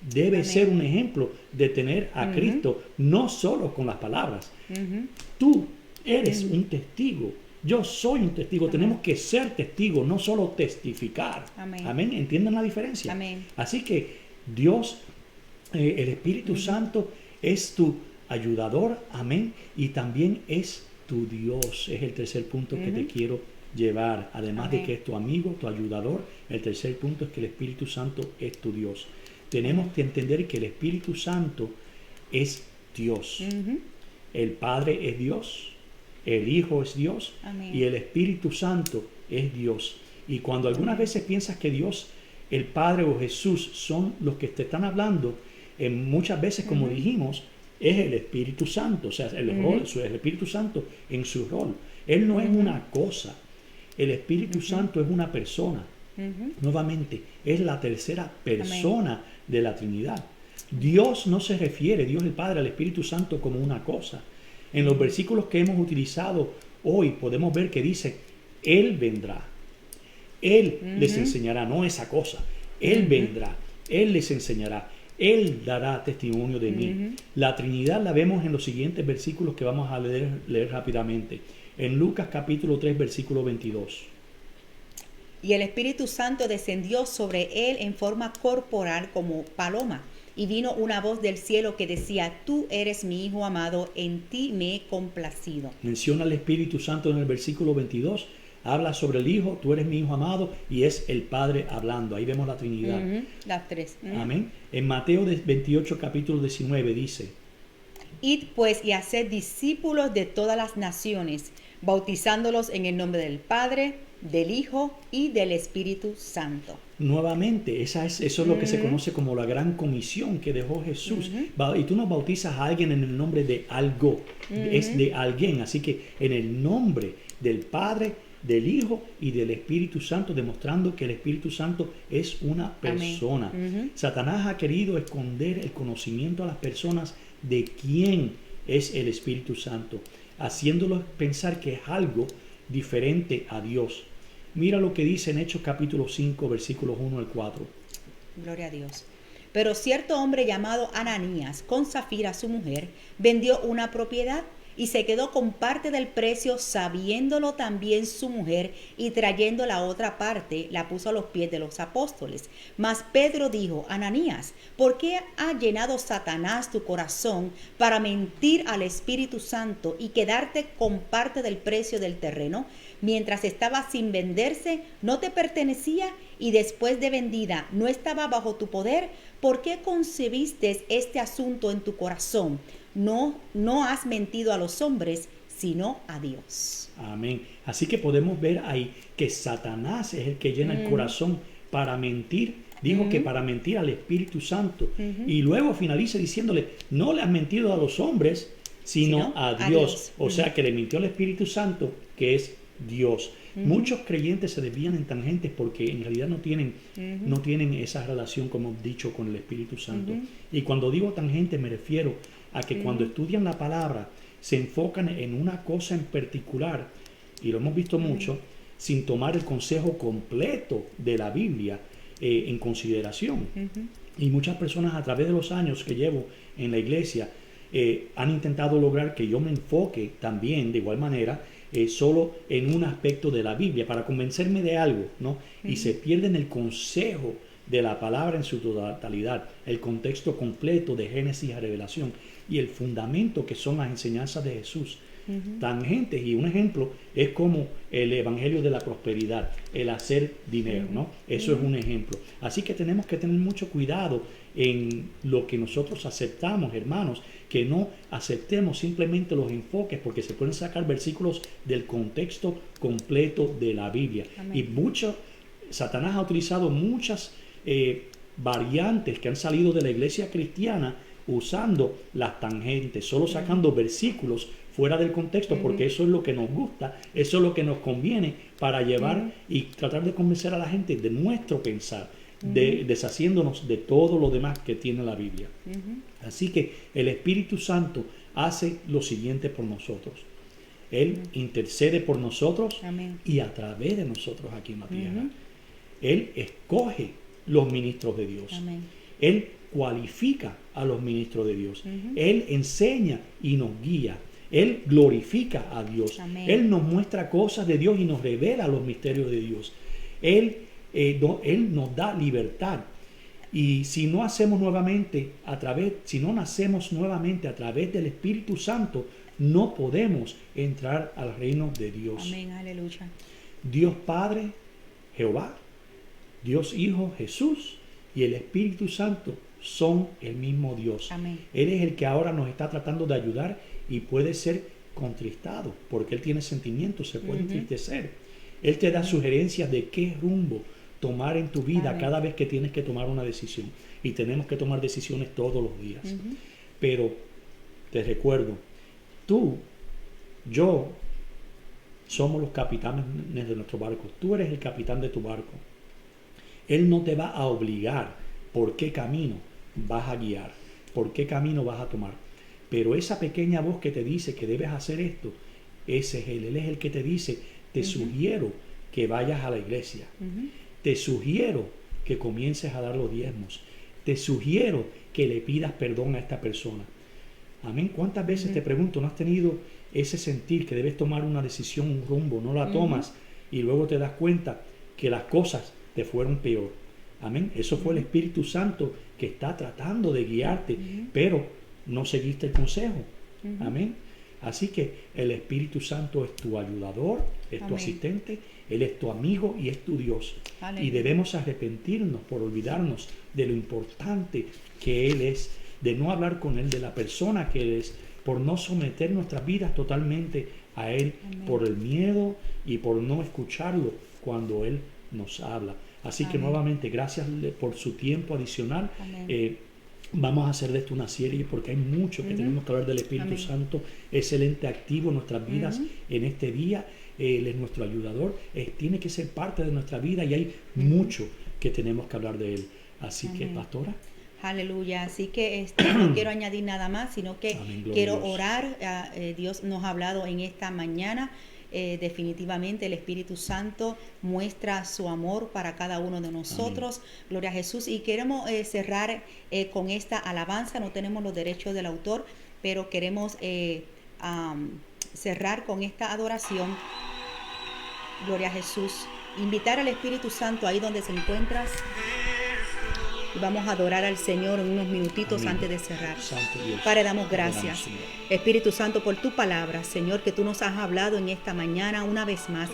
debe Amén. ser un ejemplo de tener a Cristo, no solo con las palabras. Tú eres un testigo. Yo soy un testigo. Tenemos que ser testigos, no solo testificar. Amén. Amén. ¿Entienden la diferencia? Amén. Así que Dios, el Espíritu Santo es tu ayudador, amén, y también es tu Dios. Es el tercer punto que te quiero llevar. Además de que es tu amigo, tu ayudador, el tercer punto es que el Espíritu Santo es tu Dios. Tenemos que entender que el Espíritu Santo es Dios. El Padre es Dios, el Hijo es Dios, amén, y el Espíritu Santo es Dios. Y cuando algunas veces piensas que Dios, el Padre o Jesús son los que te están hablando, muchas veces, como dijimos, es el Espíritu Santo, o sea, el Espíritu Santo en su rol. Él no es una cosa, el Espíritu Santo es una persona. Nuevamente, es la tercera persona de la Trinidad. Dios no se refiere, Dios el Padre, al Espíritu Santo como una cosa. En los versículos que hemos utilizado hoy podemos ver que dice, Él vendrá, Él les enseñará, no esa cosa, Él vendrá, Él les enseñará, Él dará testimonio de mí. La Trinidad la vemos en los siguientes versículos que vamos a leer rápidamente. En Lucas capítulo 3, versículo 22. Y el Espíritu Santo descendió sobre él en forma corporal como paloma. Y vino una voz del cielo que decía, tú eres mi Hijo amado, en ti me he complacido. Menciona al Espíritu Santo en el versículo 22. Habla sobre el Hijo, tú eres mi Hijo amado, y es el Padre hablando. Ahí vemos la Trinidad. Las tres. Amén. En Mateo 28, capítulo 19 dice, id pues y haced discípulos de todas las naciones, bautizándolos en el nombre del Padre, del Hijo y del Espíritu Santo. Nuevamente, eso es lo que se conoce como la gran comisión que dejó Jesús. Y tú no bautizas a alguien en el nombre de algo, es de alguien. Así que en el nombre del Padre, del Hijo y del Espíritu Santo, demostrando que el Espíritu Santo es una persona. Satanás ha querido esconder el conocimiento a las personas de quién es el Espíritu Santo, haciéndolos pensar que es algo diferente a Dios. Mira lo que dice en Hechos capítulo 5, versículos 1 al 4. Gloria a Dios. Pero cierto hombre llamado Ananías, con Zafira su mujer, vendió una propiedad y se quedó con parte del precio, sabiéndolo también su mujer, y trayendo la otra parte, la puso a los pies de los apóstoles. Mas Pedro dijo, Ananías, ¿por qué ha llenado Satanás tu corazón para mentir al Espíritu Santo y quedarte con parte del precio del terreno? Mientras estaba sin venderse, no te pertenecía, y después de vendida, no estaba bajo tu poder. ¿Por qué concebiste este asunto en tu corazón? No has mentido a los hombres, sino a Dios. Amén. Así que podemos ver ahí que Satanás es el que llena el corazón para mentir. Dijo que para mentir al Espíritu Santo. Y luego finaliza diciéndole, no le has mentido a los hombres, sino a Dios. O sea que le mintió al Espíritu Santo, que es Dios. Muchos creyentes se desvían en tangentes porque en realidad no tienen esa relación, como hemos dicho, con el Espíritu Santo. Y cuando digo tangente me refiero a que cuando estudian la palabra se enfocan en una cosa en particular, y lo hemos visto mucho, sin tomar el consejo completo de la Biblia en consideración. Y muchas personas a través de los años que llevo en la iglesia han intentado lograr que yo me enfoque también de igual manera solo en un aspecto de la Biblia para convencerme de algo, ¿no? Y se pierden el consejo de la palabra en su totalidad, el contexto completo de Génesis a Revelación y el fundamento que son las enseñanzas de Jesús. Tangentes, y un ejemplo es como el evangelio de la prosperidad, el hacer dinero, ¿no? Eso es un ejemplo. Así que tenemos que tener mucho cuidado en lo que nosotros aceptamos, hermanos, que no aceptemos simplemente los enfoques, porque se pueden sacar versículos del contexto completo de la Biblia. Amén. Y Satanás ha utilizado muchas variantes que han salido de la iglesia cristiana usando las tangentes, solo sacando versículos fuera del contexto, porque eso es lo que nos gusta, eso es lo que nos conviene para llevar y tratar de convencer a la gente de nuestro pensar, deshaciéndonos de todo lo demás que tiene la Biblia. Así que el Espíritu Santo hace lo siguiente por nosotros. Él intercede por nosotros. Amén. Y a través de nosotros aquí en la tierra. Él escoge los ministros de Dios. Amén. Él cualifica a los ministros de Dios. Él enseña y nos guía. Él glorifica a Dios. Amén. Él nos muestra cosas de Dios y nos revela los misterios de Dios. Él nos da libertad. Y si no nacemos nuevamente a través del Espíritu Santo, no podemos entrar al reino de Dios. Amén, aleluya. Dios Padre, Jehová, Dios Hijo, Jesús y el Espíritu Santo son el mismo Dios. Amén. Él es el que ahora nos está tratando de ayudar y puede ser contristado porque Él tiene sentimientos, se puede entristecer. Él te da sugerencias de qué rumbo tomar en tu vida. Amén. Cada vez que tienes que tomar una decisión. Y tenemos que tomar decisiones todos los días. Pero te recuerdo, tú, yo, somos los capitanes de nuestro barco. Tú eres el capitán de tu barco. Él no te va a obligar por qué camino vas a guiar, por qué camino vas a tomar. Pero esa pequeña voz que te dice que debes hacer esto, ese es Él. Él es el que te dice, te sugiero que vayas a la iglesia. Te sugiero que comiences a dar los diezmos. Te sugiero que le pidas perdón a esta persona. Amén. ¿Cuántas veces te pregunto, no has tenido ese sentir que debes tomar una decisión, un rumbo, no la tomas y luego te das cuenta que las cosas te fueron peor? Amén. Eso fue el Espíritu Santo que está tratando de guiarte, pero no seguiste el consejo. Amén. Así que el Espíritu Santo es tu ayudador, es tu asistente, Él es tu amigo y es tu Dios. Aleluya. Y debemos arrepentirnos por olvidarnos de lo importante que Él es, de no hablar con Él, de la persona que Él es, por no someter nuestras vidas totalmente a Él. Amén. Por el miedo y por no escucharlo cuando Él nos habla. Así que nuevamente, gracias por su tiempo adicional. Vamos a hacer de esto una serie porque hay mucho que tenemos que hablar del Espíritu Santo. Excelente activo en nuestras vidas en este día. Él es nuestro ayudador. Tiene que ser parte de nuestra vida y hay mucho que tenemos que hablar de Él. Así que, pastora. Aleluya. Así que no quiero añadir nada más, sino que quiero orar. Dios nos ha hablado en esta mañana. Definitivamente el Espíritu Santo muestra su amor para cada uno de nosotros. Amén. Gloria a Jesús. Y queremos cerrar con esta alabanza. No tenemos los derechos del autor, pero queremos cerrar con esta adoración. Gloria a Jesús. Invitar al Espíritu Santo ahí donde se encuentras. Y vamos a adorar al Señor en unos minutitos. Amén. Antes de cerrar. Padre, damos gracias, Espíritu Santo, por tu palabra, Señor, que tú nos has hablado en esta mañana una vez más.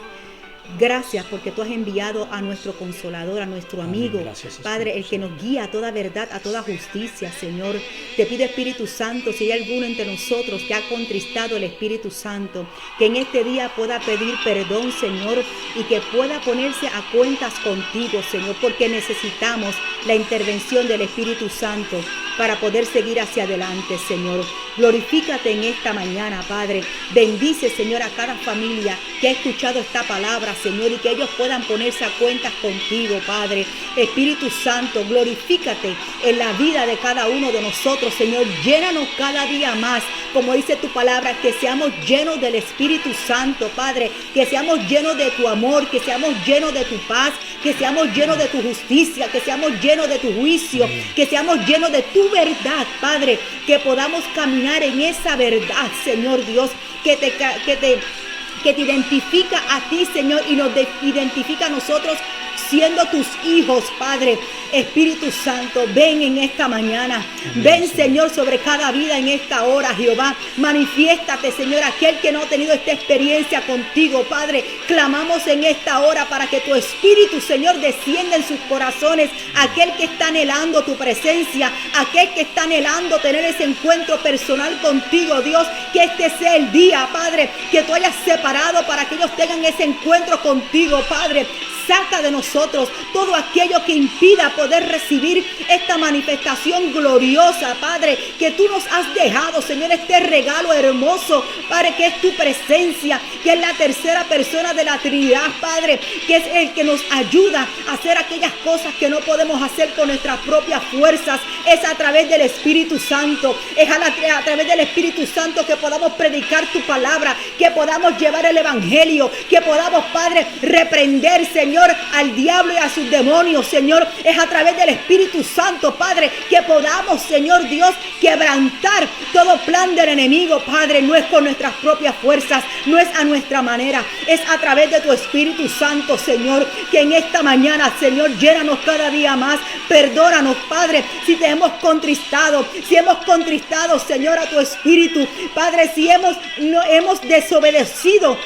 Gracias porque tú has enviado a nuestro Consolador, a nuestro amigo, gracias, Padre, el que nos guía a toda verdad, a toda justicia, Señor. Te pido, Espíritu Santo, si hay alguno entre nosotros que ha contristado el Espíritu Santo, que en este día pueda pedir perdón, Señor, y que pueda ponerse a cuentas contigo, Señor, porque necesitamos la intervención del Espíritu Santo para poder seguir hacia adelante, Señor. Glorifícate en esta mañana, Padre. Bendice, Señor, a cada familia que ha escuchado esta palabra, Señor, y que ellos puedan ponerse a cuentas contigo, Padre. Espíritu Santo, glorifícate en la vida de cada uno de nosotros, Señor. Llénanos cada día más, como dice tu palabra, que seamos llenos del Espíritu Santo, Padre. Que seamos llenos de tu amor, que seamos llenos de tu paz, que seamos llenos de tu justicia, que seamos llenos de tu juicio, que seamos llenos de tu verdad, Padre. Que podamos caminar en esa verdad, Señor Dios, que te identifica a ti, Señor, y nos identifica a nosotros siendo tus hijos, Padre. Espíritu Santo, ven en esta mañana. Ven, Señor, sobre cada vida en esta hora, Jehová. Manifiéstate, Señor, aquel que no ha tenido esta experiencia contigo, Padre. Clamamos en esta hora para que tu Espíritu, Señor, descienda en sus corazones. Aquel que está anhelando tu presencia, aquel que está anhelando tener ese encuentro personal contigo, Dios, que este sea el día, Padre, que tú hayas separado para que ellos tengan ese encuentro contigo, Padre. Saca de nosotros todo aquello que impida poder recibir esta manifestación gloriosa, Padre, que tú nos has dejado, Señor, este regalo hermoso, Padre, que es tu presencia, que es la tercera persona de la Trinidad, Padre, que es el que nos ayuda a hacer aquellas cosas que no podemos hacer con nuestras propias fuerzas. Es a través del Espíritu Santo, es a través del Espíritu Santo que podamos predicar tu palabra, que podamos llevar el Evangelio, que podamos, Padre, reprender, Señor, al diablo y a sus demonios, Señor. Es a través del Espíritu Santo, Padre, que podamos, Señor Dios, quebrantar todo plan del enemigo, Padre. No es con nuestras propias fuerzas, no es a nuestra manera, es a través de tu Espíritu Santo, Señor, que en esta mañana, Señor, llénanos cada día más. Perdónanos, Padre, si te hemos contristado, Señor, a tu Espíritu, Padre, si hemos desobedecido.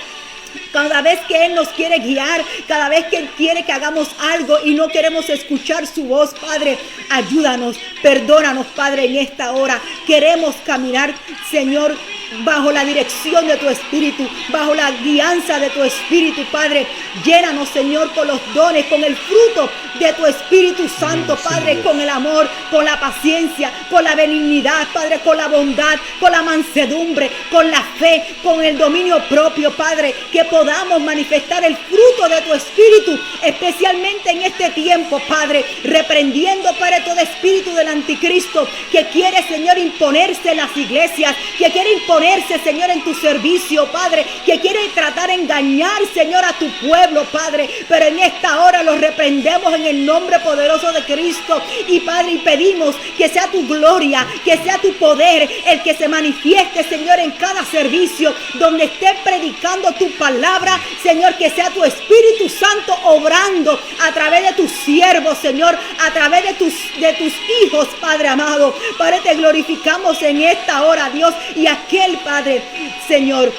Cada vez que Él nos quiere guiar, cada vez que Él quiere que hagamos algo y no queremos escuchar su voz, Padre, ayúdanos, perdónanos, Padre, en esta hora. Queremos caminar, Señor, bajo la dirección de tu Espíritu, bajo la guianza de tu Espíritu, Padre. Llénanos, Señor, con los dones, con el fruto de tu Espíritu Santo, Padre, con el amor, con la paciencia, con la benignidad, Padre, con la bondad, con la mansedumbre, con la fe, con el dominio propio, Padre, que podamos manifestar el fruto de tu Espíritu, especialmente en este tiempo, Padre, reprendiendo, Padre, todo espíritu del anticristo que quiere, Señor, imponerse en las iglesias, que quiere imponerse, Señor, en tu servicio, Padre, que quiere tratar de engañar, Señor, a tu pueblo, Padre, pero en esta hora los reprendemos en el nombre poderoso de Cristo, y Padre, y pedimos que sea tu gloria, que sea tu poder el que se manifieste, Señor, en cada servicio donde esté predicando tu palabra, Señor, que sea tu Espíritu Santo obrando a través de tus siervos, Señor, a través de tus hijos, Padre amado. Padre, te glorificamos en esta hora, Dios, y aquel, Padre, Señor,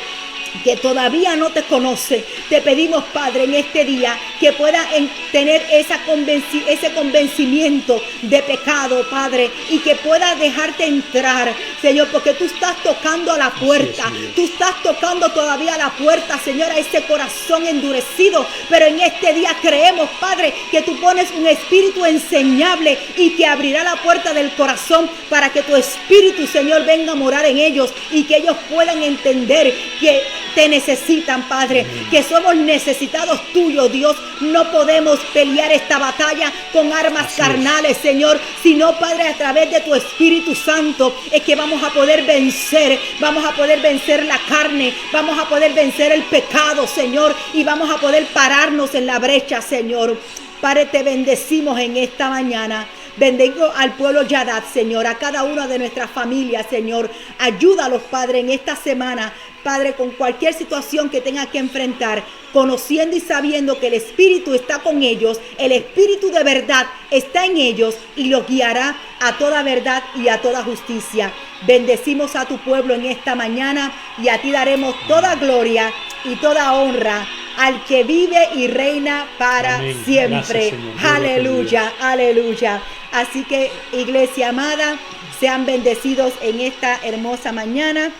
que todavía no te conoce, te pedimos, Padre, en este día que pueda tener ese convencimiento de pecado, Padre, y que pueda dejarte entrar, Señor, porque tú estás tocando a la puerta, tú estás tocando todavía a la puerta, Señor, a ese corazón endurecido, pero en este día creemos, Padre, que tú pones un espíritu enseñable y que abrirá la puerta del corazón para que tu Espíritu, Señor, venga a morar en ellos y que ellos puedan entender que te necesitan, Padre, que somos necesitados tuyos, Dios. No podemos pelear esta batalla con armas carnales, Señor, sino, Padre, a través de tu Espíritu Santo es que vamos a poder vencer la carne, vamos a poder vencer el pecado, Señor, y vamos a poder pararnos en la brecha, Señor. Padre, te bendecimos en esta mañana. Bendigo al pueblo Yadat, Señor, a cada una de nuestras familias, Señor. Ayúdalos, Padre, en esta semana, Padre, con cualquier situación que tenga que enfrentar, conociendo y sabiendo que el Espíritu está con ellos, el Espíritu de verdad está en ellos y los guiará a toda verdad y a toda justicia. Bendecimos a tu pueblo en esta mañana y a ti daremos toda gloria y toda honra al que vive y reina para siempre. Gracias, aleluya, aleluya. Así que, iglesia amada, sean bendecidos en esta hermosa mañana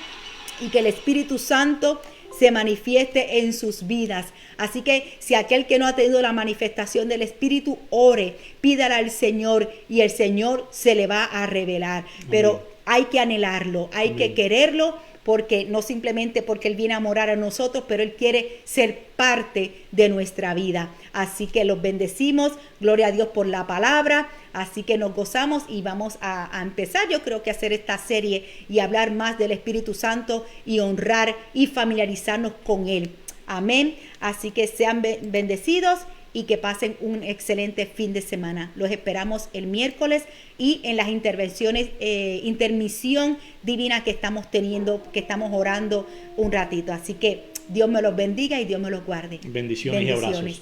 y que el Espíritu Santo se manifieste en sus vidas. Así que si aquel que no ha tenido la manifestación del Espíritu, ore, pídala al Señor y el Señor se le va a revelar. Pero hay que anhelarlo, hay que quererlo, porque no simplemente porque Él viene a morar a nosotros, pero Él quiere ser parte de nuestra vida. Así que los bendecimos, gloria a Dios por la palabra, así que nos gozamos y vamos a empezar, yo creo que a hacer esta serie y hablar más del Espíritu Santo y honrar y familiarizarnos con Él. Amén. Así que sean bendecidos y que pasen un excelente fin de semana. Los esperamos el miércoles y en las intervenciones, intermisión divina que estamos teniendo, que estamos orando un ratito. Así que Dios me los bendiga y Dios me los guarde. Bendiciones y abrazos.